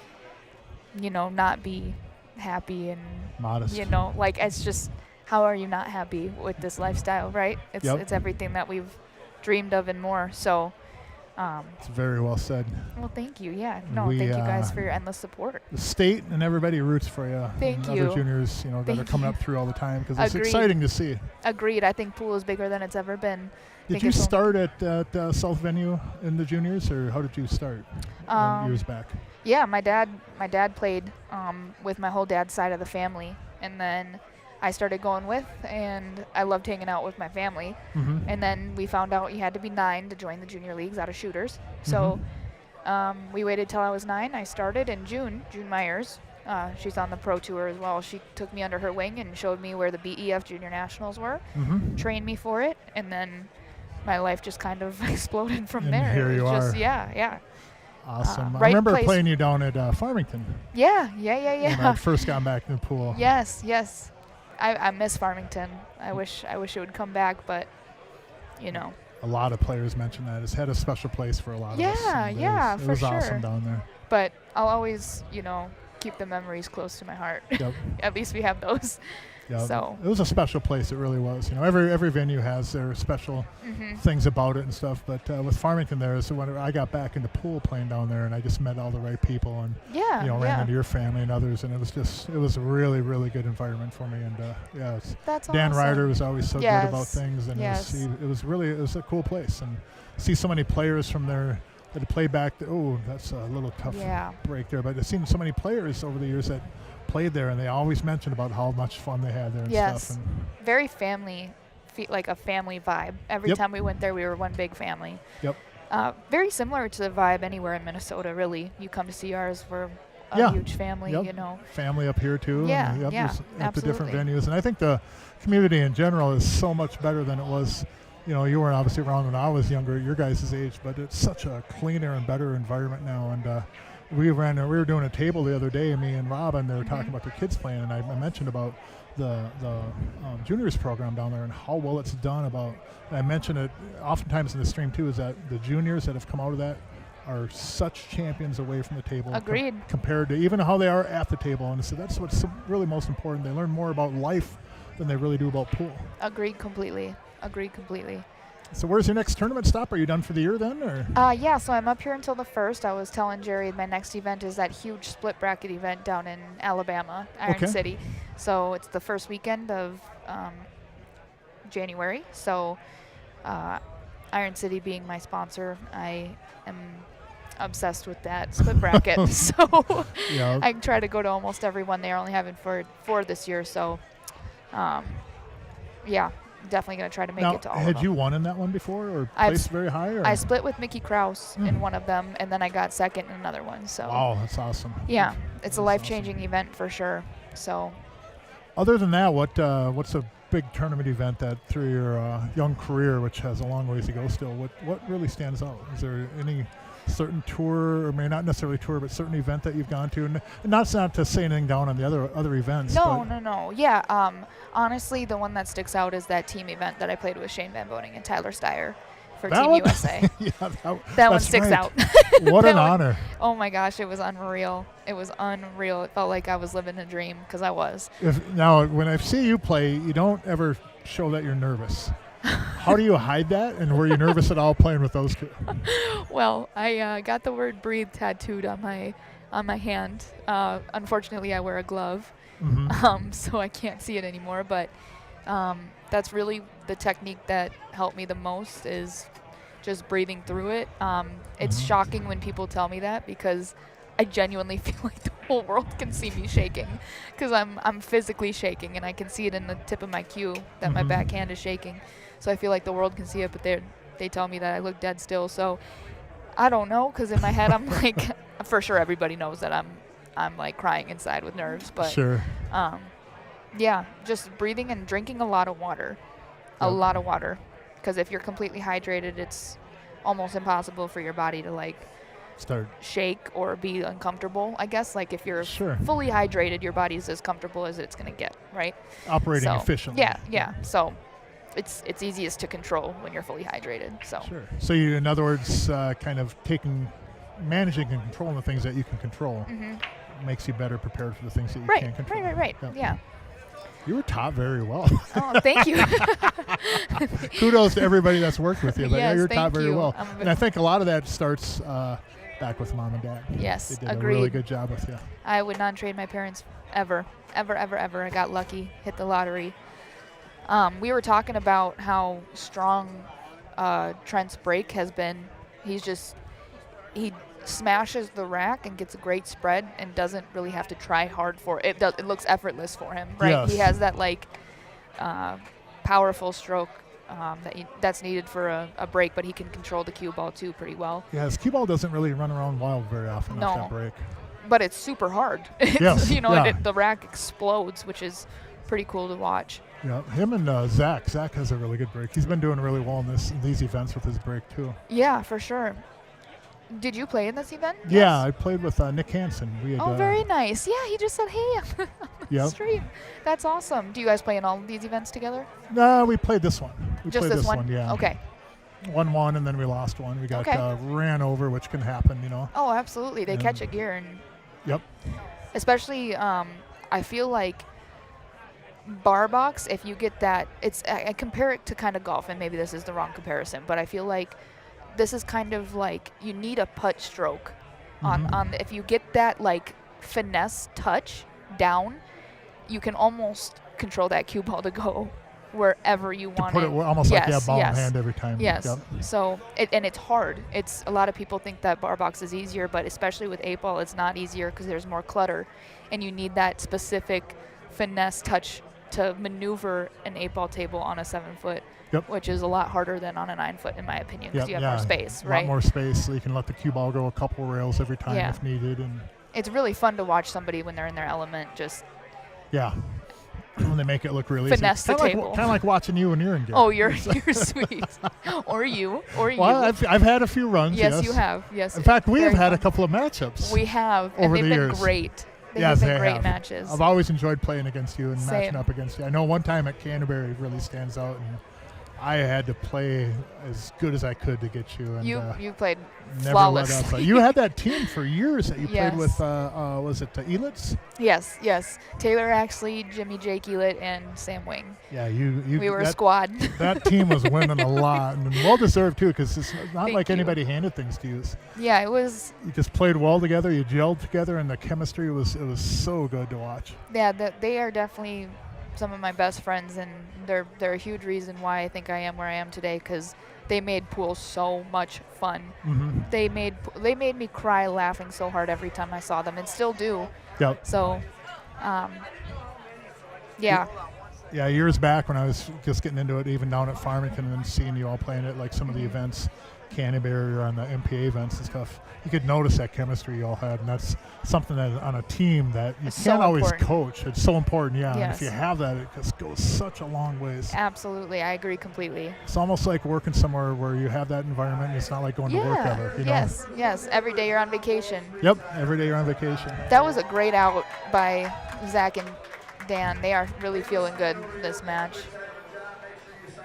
not be happy and, Modest. like it's just, how are you not happy with this lifestyle, right? It's Yep. it's everything that we've dreamed of and more. So, It's very well said. well, thank you. Yeah, no, We, thank you guys for your endless support. The state and everybody roots for you. Thank and you. Other juniors, that are Thank coming you. up through all the time because it's Agreed. exciting to see. Agreed. I think pool is bigger than it's ever been. Did think you it's start at South Venue in the juniors, or how did you start years back? Yeah, my dad played with my whole dad's side of the family, and then I started going with, and I loved hanging out with my family. Mm-hmm. And then we found out you had to be 9 to join the junior leagues out of shooters. So we waited till I was 9. I started in June Myers. She's on the pro tour as well. She took me under her wing and showed me where the BEF junior nationals were, Mm-hmm. trained me for it, and then my life just kind of exploded from And there. here It you was just, are. yeah. Awesome. I right remember place. playing you down at Farmington Yeah. when I first got back in the pool. Yes. I miss Farmington. I wish it would come back, but A lot of players mentioned that. It's had a special place for a lot of us. Yeah, and yeah, it for was sure. awesome down there. But I'll always, keep the memories close to my heart. Yep. At least we have those. Yep. So. It was a special place. It really was. Every venue has their special Mhm. things about it and stuff. But with Farmington there, so when I got back into pool playing down there, and I just met all the right people and Yeah. ran into your family and others, and it was a really, really good environment for me. And That's Dan awesome. Ryder was always so good about Yes, things, and yes. it was a cool place. And see so many players from there that had played back. That's a little tough Yeah. break there. But I've seen so many players over the years that played there, and they always mentioned about how much fun they had there and Yes. stuff. And Very family, like a family vibe. Every Yep. time we went there, we were one big family. Yep. Very similar to the vibe anywhere in Minnesota, really. You come to CRs, we're a Yeah. huge family, Yep. Family up here too. Yeah, and, yeah, just at the different absolutely. venues, and I think the community in general is so much better than it was. You weren't obviously around when I was younger, your guys' age, but it's such a cleaner and better environment now. And we were doing a table the other day, me and Rob, and they were talking about their kids playing, and I mentioned about the juniors program down there and how well it's done. And I mention it oftentimes in the stream too, is that the juniors that have come out of that are such champions away from the table. Agreed. Compared to even how they are at the table. And so that's what's really most important. They learn more about life than they really do about pool. Agreed completely. So where's your next tournament stop? Are you done for the year then? Or? Yeah, so I'm up here until the 1st. I was telling Jerry my next event is that huge split bracket event down in Alabama, Iron Okay. City. So it's the first weekend of January. So Iron City being my sponsor, I am obsessed with that split bracket. So Yeah. I try to go to almost every one. They're only having four this year. So yeah, definitely going to try to make Now, it to all of had them. you won in that one before or I've placed very high? Or? I split with Mickey Kraus in one of them, and then I got second in another one. So Wow, that's awesome. yeah, it's That's a life-changing event for sure. So Other than that, what's a big tournament event that through your young career, which has a long ways to go still, what really stands out? Is there any certain tour, or maybe not necessarily tour, but certain event that you've gone to? And not to say anything down on the other events. No. Yeah, honestly, the one that sticks out is that team event that I played with Shane Van Boning and Tyler Steyer for That Team one? USA. Yeah, That one that's sticks right. out. What That an one- honor. Oh my gosh, it was unreal. It was unreal. It felt like I was living a dream because I was. Now, when I see you play, you don't ever show that you're nervous. How do you hide that? And were you nervous at all playing with those two? Well, I got the word "breathe" tattooed on my hand. Unfortunately, I wear a glove, so I can't see it anymore. But that's really the technique that helped me the most is just breathing through it. It's shocking when people tell me that because I genuinely feel like the whole world can see me shaking because I'm physically shaking and I can see it in the tip of my cue that my backhand is shaking. So I feel like the world can see it, but they tell me that I look dead still. So I don't know because in my head I'm like, for sure everybody knows that I'm like crying inside with nerves. But Sure. yeah, just breathing and drinking a lot of water, a lot of water, because if you're completely hydrated, it's almost impossible for your body to like Start. shake or be uncomfortable. I guess like if you're Sure. fully hydrated, your body's as comfortable as it's gonna get, right? Operating So, efficiently. Yeah. So it's easiest to control when you're fully hydrated. So Sure. So you, in other words, kind of managing and controlling the things that you can control makes you better prepared for the things that you can't control. Right. Yep. Yeah. You were taught very well. Oh, thank you. Kudos to everybody that's worked with you, but Yes, you're thank taught very you. well. I'm a bit- And I think a lot of that starts back with mom and dad. Yes, They did a agreed. really good job with you. I would not trade my parents ever. I got lucky, hit the lottery. We were talking about how strong Trent's break has been. He smashes the rack and gets a great spread and doesn't really have to try hard for it. It looks effortless for him, right? Yes. He has that like powerful stroke that's needed for a break, but he can control the cue ball too pretty well. Yeah, his cue ball doesn't really run around wild very often off No. that break. But it's super hard. Yes, yeah. The rack explodes, which is pretty cool to watch. Yeah, him and Zach. Zach has a really good break. He's been doing really well in these events with his break too. Yeah, for sure. Did you play in this event? Yeah, I played with Nick Hansen. We had, Oh, very nice. Yeah, he just said, hey, on the Yep. stream. That's awesome. Do you guys play in all of these events together? No, we played this one. We Just played this one? yeah. Okay. Won and then we lost one. We got Okay. ran over, which can happen, Oh, absolutely. They And- catch a gear. And Yep. especially, I feel like bar box, if you get that, I compare it to kind of golf, and maybe this is the wrong comparison, but I feel like this is kind of like you need a putt stroke on if you get that like finesse touch down, you can almost control that cue ball to go wherever you To want put it almost like Yes, ball in yes. hand every time. Yes. Yep. So and it's hard. It's a lot of people think that bar box is easier, but especially with 8-ball, it's not easier because there's more clutter, and you need that specific finesse touch to maneuver an 8-ball table on a 7-foot, Yep. which is a lot harder than on a 9-foot, in my opinion, because you have more space, a right? lot more space, so you can let the cue ball go a couple rails every time Yeah. if needed, and It's really fun to watch somebody when they're in their element. Just when they make it look really Finesse easy. the table. Kind of like watching you when you're in game. oh, you're sweet, or you. Well, I've had a few runs. Yes, you have. Yes. In fact, we have very had a fun. couple of matchups. We have, and over they've the been years. great. They Yes, have been they great have. matches. I've always enjoyed playing against you and matching Same. up against you. I know one time at Canterbury really stands out, and I had to play as good as I could to get you. And You played never flawless. let up. You had that team for years that you played Yes. with. Was it Elitz? Yes. Taylor Axley, Jimmy Jake Elit, and Sam Wing. Yeah, you. We were a that, squad. that team was winning a lot, and well deserved too, because it's not Thank like you. anybody handed things to you. Yeah, it was. You just played well together. You gelled together, and the chemistry was so good to watch. Yeah, they are definitely some of my best friends, and they're a huge reason why I think I am where I am today, because they made pool so much fun. Mm-hmm. They made me cry laughing so hard every time I saw them, and still do. Yep. So, yeah. Yeah, years back when I was just getting into it, even down at Farmington, and then seeing you all playing at like some of the events, Canterbury or on the MPA events and stuff, you could notice that chemistry you all had, and that's something that on a team that you It's can't so always important. coach. It's so important, yeah. And Yes. if you have that, it just goes such a long ways. Absolutely, I agree completely. It's almost like working somewhere where you have that environment, and it's not like going to work ever. You know? Yes, yes. Every day you're on vacation. Yep, every day you're on vacation. That was a great out by Zach and Dan. They are really feeling good this match.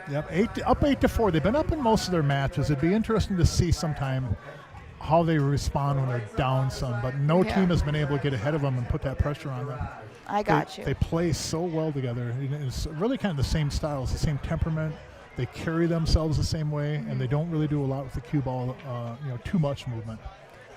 Yep, up 8-4. They've been up in most of their matches. It'd be interesting to see sometime how they respond when they're down some, but no Yeah. team has been able to get ahead of them and put that pressure on them. I got you. They play so well together. It's really kind of the same styles, the same temperament. They carry themselves the same way, and they don't really do a lot with the cue ball, too much movement.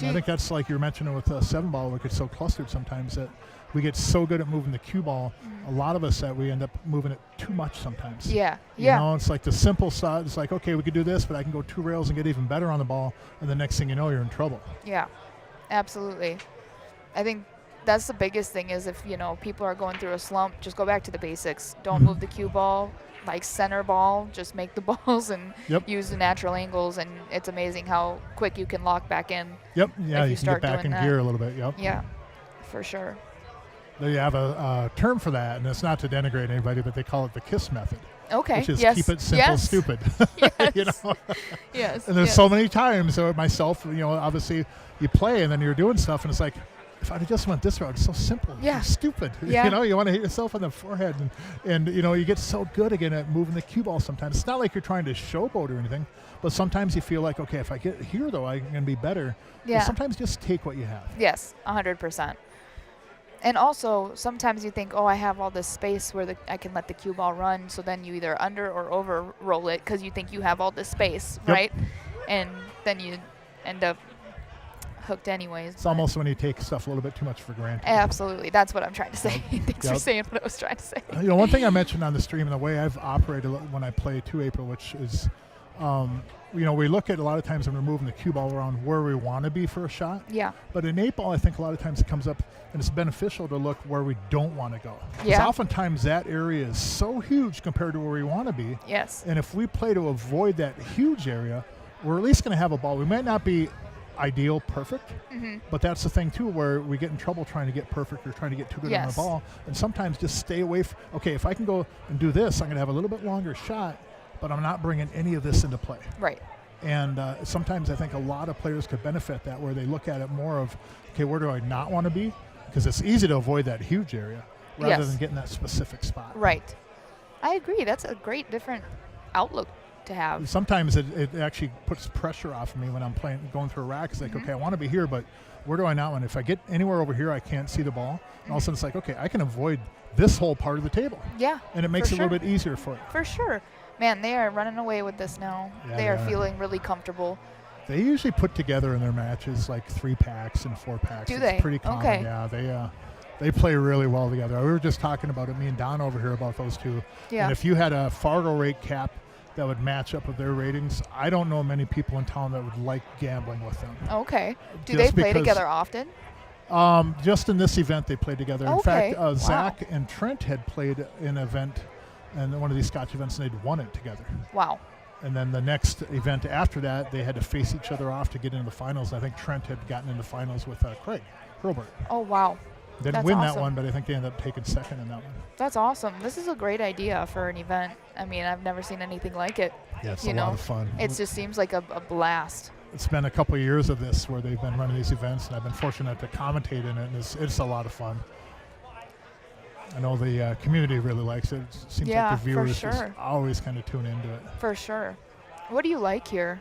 And I think that's like you're mentioning with 7-ball, we get so clustered sometimes that we get so good at moving the cue ball, a lot of us that we end up moving it too much sometimes. Yeah, You yeah. know, it's like the simple stuff. It's like, okay, we could do this, but I can go 2 rails and get even better on the ball, and the next thing you know, you're in trouble. Yeah, absolutely. I think that's the biggest thing is if, people are going through a slump, just go back to the basics. Don't move the cue ball, like center ball, just make the balls and Yep. use the natural angles, and it's amazing how quick you can lock back in. Yep, yeah, you you can start get back in doing that. gear a little bit, yep. Yeah, for sure. They have a term for that, and it's not to denigrate anybody, but they call it the KISS method, Okay, which is yes. keep it simple, yes. stupid. Yes. You know? Yes. And there's yes. so many times, myself, obviously you play and then you're doing stuff, and it's like, if I just went this route, it's so simple. Yeah. It's stupid. Yeah. You want to hit yourself on the forehead, and you get so good again at moving the cue ball sometimes. It's not like you're trying to showboat or anything, but sometimes you feel like, okay, if I get here, though, I'm going to be better. Yeah. Well, sometimes just take what you have. Yes, 100%. And also, sometimes you think, I have all this space where I can let the cue ball run, so then you either under or over roll it because you think you have all this space, Yep. right? And then you end up hooked anyways. It's almost when you take stuff a little bit too much for granted. Absolutely. That's what I'm trying to say. Thanks for Yep. saying what I was trying to say. One thing I mentioned on the stream and the way I've operated when I play 2 April, which is, we look at a lot of times when we're moving the cue ball around where we want to be for a shot. Yeah. But in 8-ball, I think a lot of times it comes up and it's beneficial to look where we don't want to go. Because Yeah. oftentimes that area is so huge compared to where we want to be. Yes. And if we play to avoid that huge area, we're at least going to have a ball. We might not be ideal perfect, but that's the thing too where we get in trouble trying to get perfect or trying to get too good on the Yes. ball. And sometimes just stay away okay, if I can go and do this, I'm going to have a little bit longer shot, but I'm not bringing any of this into play. Right. And sometimes I think a lot of players could benefit that where they look at it more of, okay, where do I not want to be? Because it's easy to avoid that huge area rather Yes. than getting that specific spot. Right. I agree. That's a great different outlook to have. Sometimes it actually puts pressure off of me when I'm going through a rack. It's like, okay, I want to be here, but where do I not want? If I get anywhere over here, I can't see the ball. And all of a sudden it's like, okay, I can avoid this whole part of the table. Yeah. And it makes for it a little sure. bit easier for you. For sure. Man, they are running away with this now. Yeah, they are they are. feeling really comfortable. They usually put together in their matches like 3 packs and 4 packs. Do It's they? pretty common. Okay. Yeah, they play really well together. We were just talking about it, me and Don over here, about those two. Yeah. And if you had a Fargo rate cap that would match up with their ratings, I don't know many people in town that would like gambling with them. Okay. Do Just they play because- together often? Just in this event, they played together. In Okay. fact, Wow. Zach and Trent had played an event, and one of these Scotch events, and they'd won it together. Wow. And then the next event after that, they had to face each other off to get into the finals. I think Trent had gotten into finals with Kregg Hurlbert. Oh, wow. Didn't That's win that awesome. one, but I think they ended up taking second in that one. That's awesome. This is a great idea for an event. I mean, I've never seen anything like it. Yeah, it's You a know, lot of fun. It just seems like a blast. It's been a couple of years of this where they've been running these events, and I've been fortunate to commentate in it, and it's a lot of fun. I know the community really likes it. It seems Yeah, like for the viewers just sure. always kind of tune into it. For sure. What do you like here?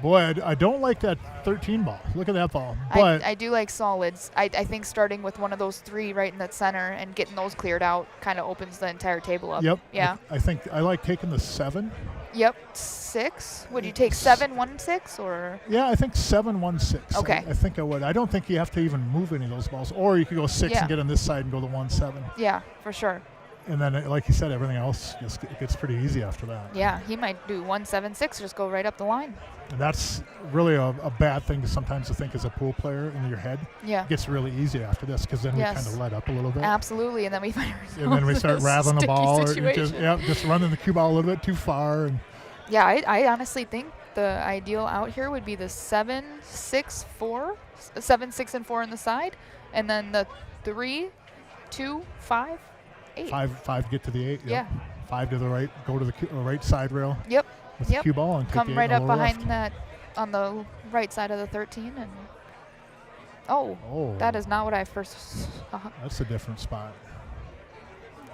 Boy, I don't like that 13 ball. Look at that ball. But I do like solids. I think starting with one of those 3 right in the center and getting those cleared out kind of opens the entire table up. yep. Yeah. I think I like taking the 7. Yep. 6. Would you take 7, 1, 6 or? Yeah, I think 7, 1, 6. Okay. I think I would. I don't think you have to even move any of those balls. Or you could go 6 Yeah. and get on this side and go to 1, 7. Yeah, for sure. And then, like you said, everything else just it gets pretty easy after that. Yeah, he might do 176, just go right up the line. And that's really a bad thing to sometimes to think as a pool player in your head. Yeah. It gets really easy after this because then we kind of let up a little bit. Absolutely, and then we find ourselves And then we start in a rattling the sticky ball or situation. just running the cue ball a little bit too far. And Yeah, I honestly think the ideal out here would be the 7, 6, 4, 7, 6, and 4 on the side, and then the 3, 2, 5, 8. five get to the 8. Yep. Yeah. 5 to the right, go to the right side rail Yep. with the cue ball and take Come the 8 right on up the behind left. that on the right side of the 13, and Oh, that is not what I first saw. that's a different spot.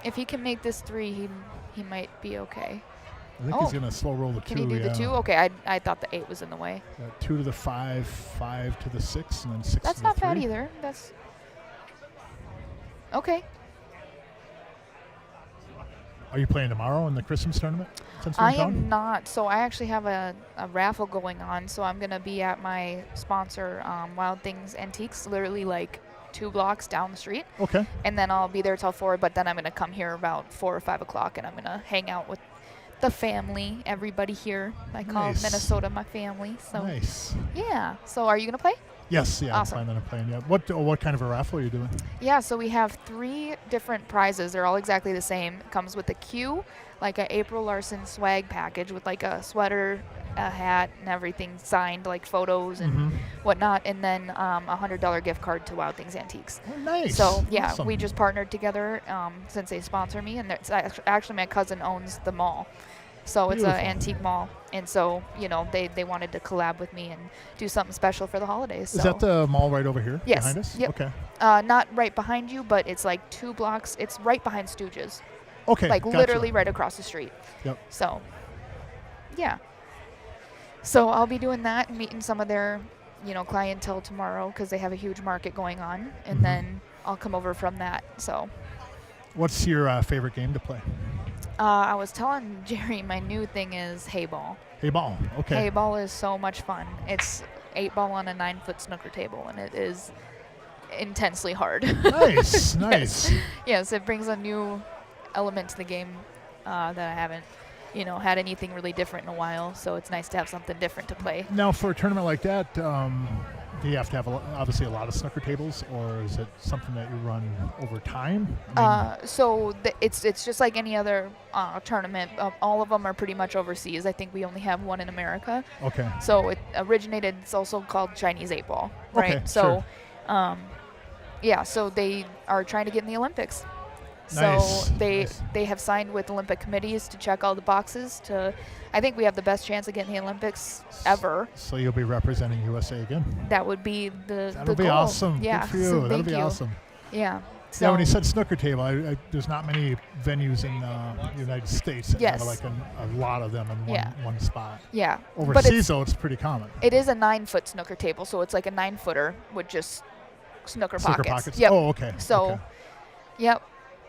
If he can make this 3, he might be okay. I think he's going to slow roll the 2. Can he do the 2? Okay, I thought the 8 was in the way. 2 to the 5, 5 to the 6, and then 6 That's to the not 3. bad either. That's Are you playing tomorrow in the Christmas tournament? Since we're I in town? am not. So I actually have a raffle going on. So I'm going to be at my sponsor, Wild Things Antiques, literally like 2 blocks down the street. Okay. And then I'll be there till 4. But then I'm going to come here about 4 or 5 o'clock, and I'm going to hang out with the family, everybody here. I call Nice. Minnesota my family. So Nice. yeah. So are you going to play? Yes, yeah, Awesome. I'm planning on playing. Yeah. What kind of a raffle are you doing? Yeah, so we have 3 different prizes. They're all exactly the same. It comes with a cue, like a April Larson swag package with like a sweater, a hat, and everything signed, like photos and whatnot, and then a $100 gift card to Wild Things Antiques. Oh, nice. So yeah, Awesome. we just partnered together since they sponsor me, and actually my cousin owns the mall. So it's an Beautiful. antique mall, and so they wanted to collab with me and do something special for the holidays. Is so. that the mall right over here Yes. behind us? Yep. Okay. Not right behind you, but it's like 2 blocks. It's right behind Stooges, Okay. like gotcha. literally right across the street. Yep. So, yeah. So I'll be doing that and meeting some of their, clientele tomorrow because they have a huge market going on, and then I'll come over from that. So. What's your favorite game to play? I was telling Jerry my new thing is hay ball. Hey ball. Okay. Hay ball is so much fun. It's 8 ball on a 9-foot snooker table, and it is intensely hard. Nice. Nice. Yes, it brings a new element to the game that I haven't, had anything really different in a while. So it's nice to have something different to play. Now, for a tournament like that, do you have to have obviously a lot of snooker tables, or is it something that you run over time? So it's just like any other tournament. All of them are pretty much overseas. I think we only have one in America. Okay. So it originated. It's also called Chinese 8 ball, right? Okay, So, yeah. So they are trying to get in the Olympics. Nice, So nice. they have signed with Olympic committees to check all the boxes. I think we have the best chance of getting the Olympics ever. So you'll be representing USA again. That would be the That'll be goal. awesome. Yeah. Good for you. So That'll thank be you. awesome. Yeah. So Yeah, when you said snooker table, there's not many venues in the United States that Yes. have like a lot of them in Yeah. one spot. yeah. But Overseas, though, it's pretty common. it is a 9-foot snooker table, so it's like a 9-footer with just snooker pockets. Yep. Oh, okay. So, okay. yep.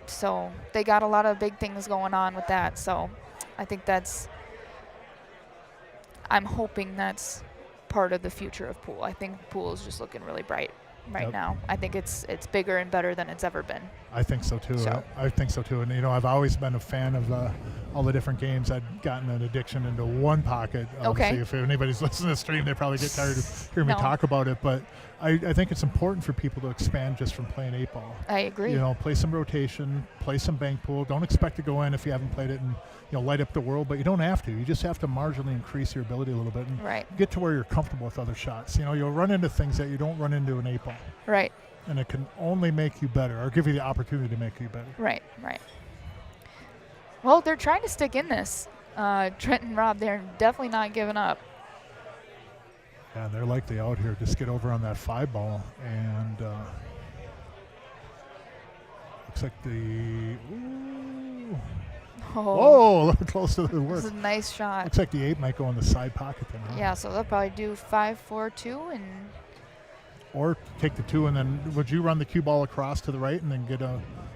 So they got a lot of big things going on with that. So I think I'm hoping that's part of the future of pool. I think pool is just looking really bright right Yep. now. I think it's bigger and better than it's ever been. I think so too. So- I think so too. And I've always been a fan of all the different games. I'd gotten an addiction into one pocket. Obviously, if anybody's listening to the stream, they probably get tired of hearing me No. talk about it. But I think it's important for people to expand just from playing 8 ball. I agree. Play some rotation, play some bank pool. Don't expect to go in if you haven't played it and light up the world, but you don't have to. You just have to marginally increase your ability a little bit and Right. get to where you're comfortable with other shots. You'll run into things that you don't run into in 8 ball, Right. and it can only make you better or give you the opportunity to make you better. Right. Well, they're trying to stick in this. Trent and Rob, they're definitely not giving up. Yeah, they're likely out here. Just get over on that 5 ball, and looks like ooh. Oh, Whoa, a little close to the this work. is a nice shot. Looks like the 8 might go in the side pocket then. Huh? Yeah, so they'll probably do 5-4-2 and Or take the 2 and then would you run the cue ball across to the right and then get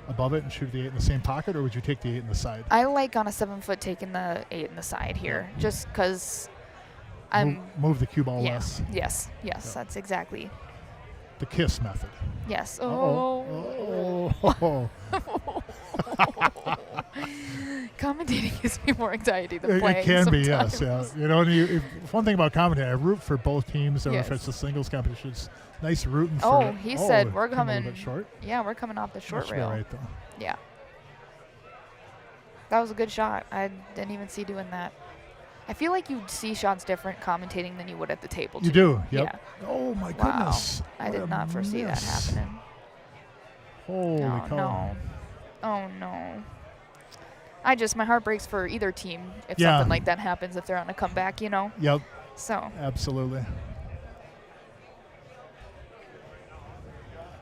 above it and shoot the 8 in the same pocket, or would you take the 8 in the side? I like on a 7-foot taking the 8 in the side here, just because I'm. Move the cue ball Yeah. less. Yes. Yeah. That's exactly. The kiss method. Yes. Uh-oh. Oh. Oh. Commentating gives me more anxiety than playing. It can be, sometimes. yes, yeah. You know, and one thing about commentating, I root for both teams, or Yes. if it's a singles competition, it's nice rooting for. Oh, he said we're came a little coming. bit short. Yeah, we're coming off the That short should be rail. right, though. Yeah. That was a good shot. I didn't even see doing that. I feel like you see shots different commentating than you would at the table. You too. do, yep. Yeah. Oh my Wow. goodness! I What did a not foresee that miss. happening. Holy Oh cow! no. Oh no. My heart breaks for either team if Yeah. something like that happens, if they're on a comeback, you know? Yep, So, absolutely.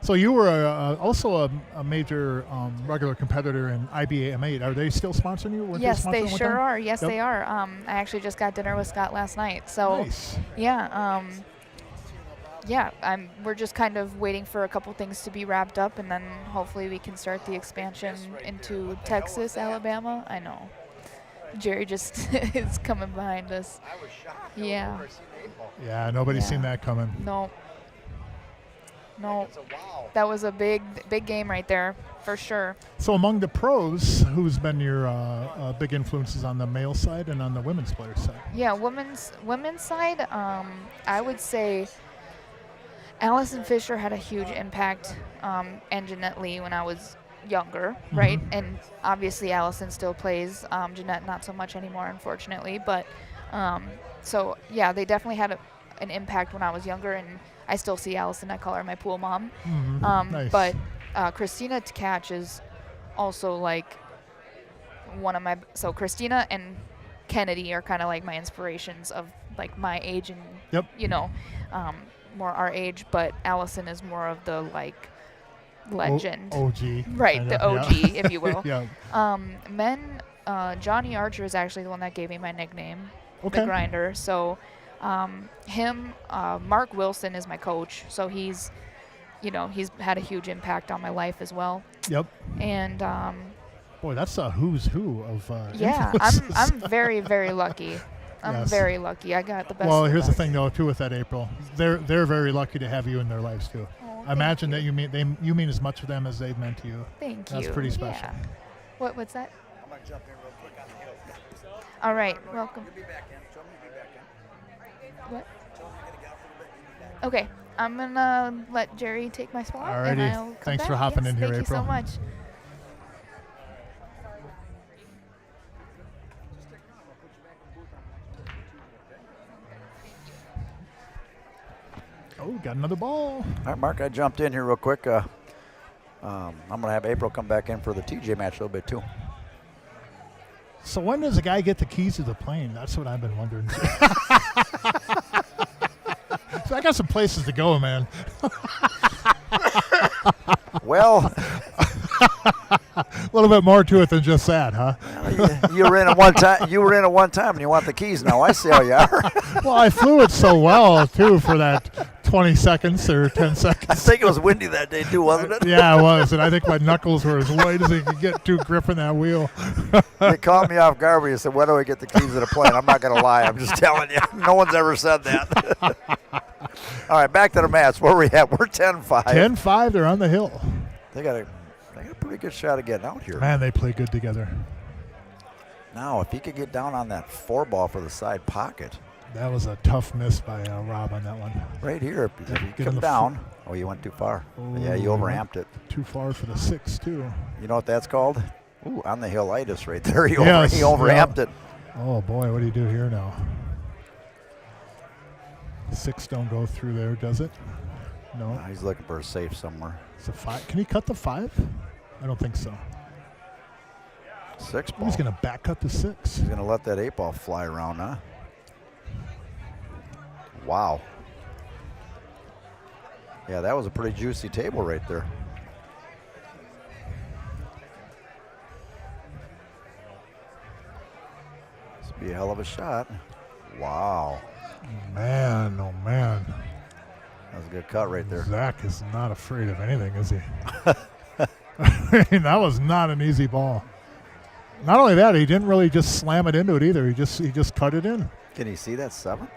So you were also a major regular competitor in IBA M8. Are they still sponsoring you? Weren't yes, sponsoring they one sure time? are. Yes, Yep. they are. I actually just got dinner with Scott last night. So, Nice. yeah, we're just kind of waiting for a couple things to be wrapped up, and then hopefully we can start the expansion into Texas, Alabama. I know. Jerry just is coming behind us. I was shocked. Yeah. Yeah, nobody's Yeah. seen that coming. No. No. It's a wow. That was a big game right there, for sure. So among the pros, who's been your big influences on the male side and on the women's player side? Yeah, women's side, I would say Allison Fisher had a huge impact, and Jeanette Lee when I was younger, right? And obviously Allison still plays, Jeanette not so much anymore, unfortunately. But so yeah, they definitely had an impact when I was younger, and I still see Allison. I call her my pool mom. Nice. But Christina Tkach is also like one of my. So Christina and Kennedy are kind of like my inspirations of like my age and Yep. you know, more our age. But Allison is more of the like legend, OG. right? kinda, The OG, yeah. if you will. Yeah. Men, Johnny Archer is actually the one that gave me my nickname, Okay. the Grinder. So Mark Wilson is my coach. So he's had a huge impact on my life as well. Yep. And Boy, that's a who's who of yeah, influences. I'm very, very lucky. I'm Yes. very lucky. I got the best. Well, of here's the best. thing though, too, with that April, they're very lucky to have you in their lives too. Oh, I imagine that you mean as much to them as they've meant to you. Thank you. That's pretty special. Yeah. What's that? I'm going to jump in real quick on the hill. All right. Welcome. You'll be back in. Tell me you'll be back in. What? Tell me you're going to get out for a bit. You'll be back in. Okay. I'm gonna let Jerry take my spot. And Alrighty. I'll come Thanks back. for hopping Yes, in here, thank April. you so much. Oh, got another ball. All right, Mark, I jumped in here real quick. I'm going to have April come back in for the TJ match a little bit, too. So when does a guy get the keys to the plane? That's what I've been wondering. So I got some places to go, man. Well, A little bit more to it than just that, huh? you were in at one time. You were in at one time, and you want the keys now. I see how you are. Well, I flew it so well, too, for that 20 seconds or 10 I seconds. think it was windy that day, too, wasn't it? Yeah, it was. And I think my knuckles were as white as they could get to gripping that wheel. It caught me off guard when you said, "When do we get the keys to the plane?" I'm not going to lie. I'm just telling you. No one's ever said that. All right, back to the match. Where we at? We're 10-5. 10-5, they're on the hill. They got a pretty good shot of getting out here. Man, they play good together. Now, if he could get down on that 4-ball for the side pocket, That was a tough miss by Rob on that one. right here, if you Get in come the down. Oh, you went too far. Yeah, you Oh, overamped it. Too far for the 6, too. You know what that's called? Ooh, on the hillitis right there. He Yes, overamped it. Oh, boy, what do you do here now? 6 don't go through there, does it? No. He's looking for a safe somewhere. It's a 5. Can he cut the 5? I don't think so. 6-ball. He's going to back cut the 6. He's going to let that 8-ball fly around, huh? Wow. Yeah, that was a pretty juicy table right there. This would be a hell of a shot. Wow. Man, oh, man. That was a good cut right there. Zach is not afraid of anything, is he? I mean, that was not an easy ball. Not only that, he didn't really just slam it into it either. He just cut it in. Can he see that 7?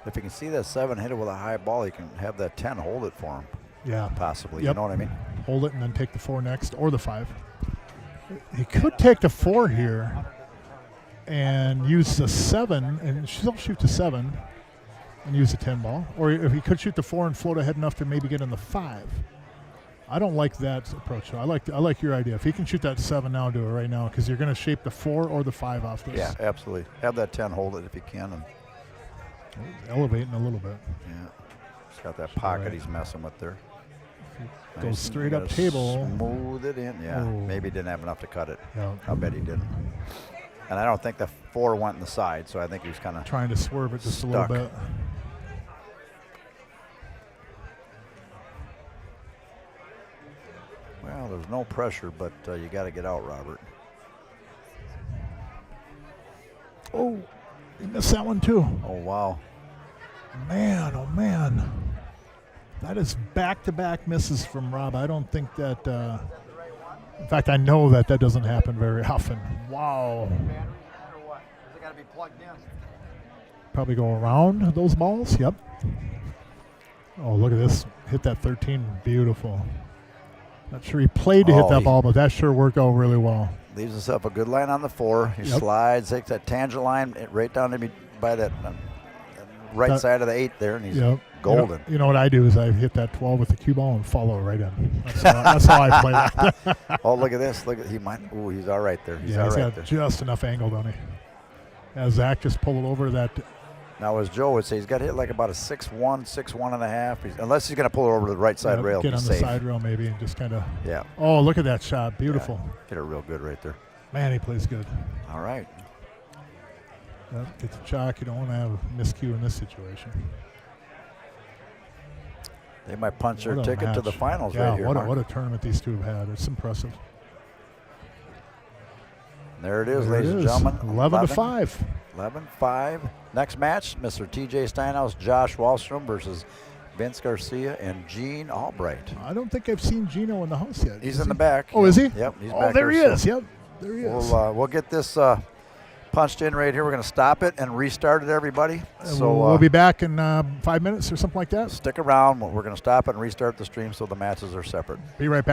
If he can see that 7, hit it with a high ball, he can have that 10 hold it for him, Yeah. possibly. Yep. You know what I mean? hold it, and then take the 4 next, or the 5. He could take the 4 here and use the 7, and still shoot the 7 and use the 10 ball. Or if he could shoot the 4 and float ahead enough to maybe get in the 5. I don't like that approach. I like your idea. If he can shoot that 7 now, do it right now, because you're going to shape the 4 or the 5 off this. Yeah, absolutely. Have that 10 hold it if you can. And Elevating a little bit. yeah, he's got that pocket right. he's messing with there. Goes Nice. straight You up gotta table. Smooth it in. Yeah, Oh. maybe he didn't have enough to cut it. Yeah. I bet he didn't. And I don't think the 4 went in the side, so I think he was kind of Trying to swerve it just a Stuck. little bit. well. There's no pressure, but you got to get out, Robert. Oh, he missed that one too. Oh wow. Man, oh man. That is back-to-back misses from Rob. I don't think that, in fact, I know that doesn't happen very often. Wow. Probably go around those balls. Yep. Oh, look at this. Hit that 13. Beautiful. Not sure he played to hit that ball, but that sure worked out really well. Leaves himself a good line on the 4. He Yep. slides, takes that tangent line right down to me by that right side of the 8 there, and he's Yep. golden. You know what I do is I hit that 12 with the cue ball and follow right in. That's how I play that. Oh, look at this. Look at he might. Ooh, he's all right there. He's all He's right got there. just enough angle, don't he? As Zach just pulled it over that. Now, as Joe would say, he's got to hit like about a 6'1", 6'1.5". Unless he's going to pull it over to the right side rail. Get be on safe. the side rail maybe and just kind of. Yeah. Oh, look at that shot. Beautiful. Hit it real good right there. Man, he plays good. All right. Yep, get the chalk. You don't want to have a miscue in this situation. They might punch their What a ticket to the match. finals Yeah, right here. Mark. what a tournament these two have had. It's impressive. There it is, There it ladies and is. gentlemen. 11-5. 11-5. Next match, Mr. TJ Steinhaus, Josh Wallstrom versus Vince Garcia and Gene Albright. I don't think I've seen Gino in the house yet. He's Is in he? the back. Oh, is he? Yep, he's Oh, back there he so is. Yep, there he is. We'll get this punched in right here. We're going to stop it and restart it, everybody. So we'll be back in 5 minutes or something like that. stick around. We're going to stop it and restart the stream so the matches are separate. Be right back.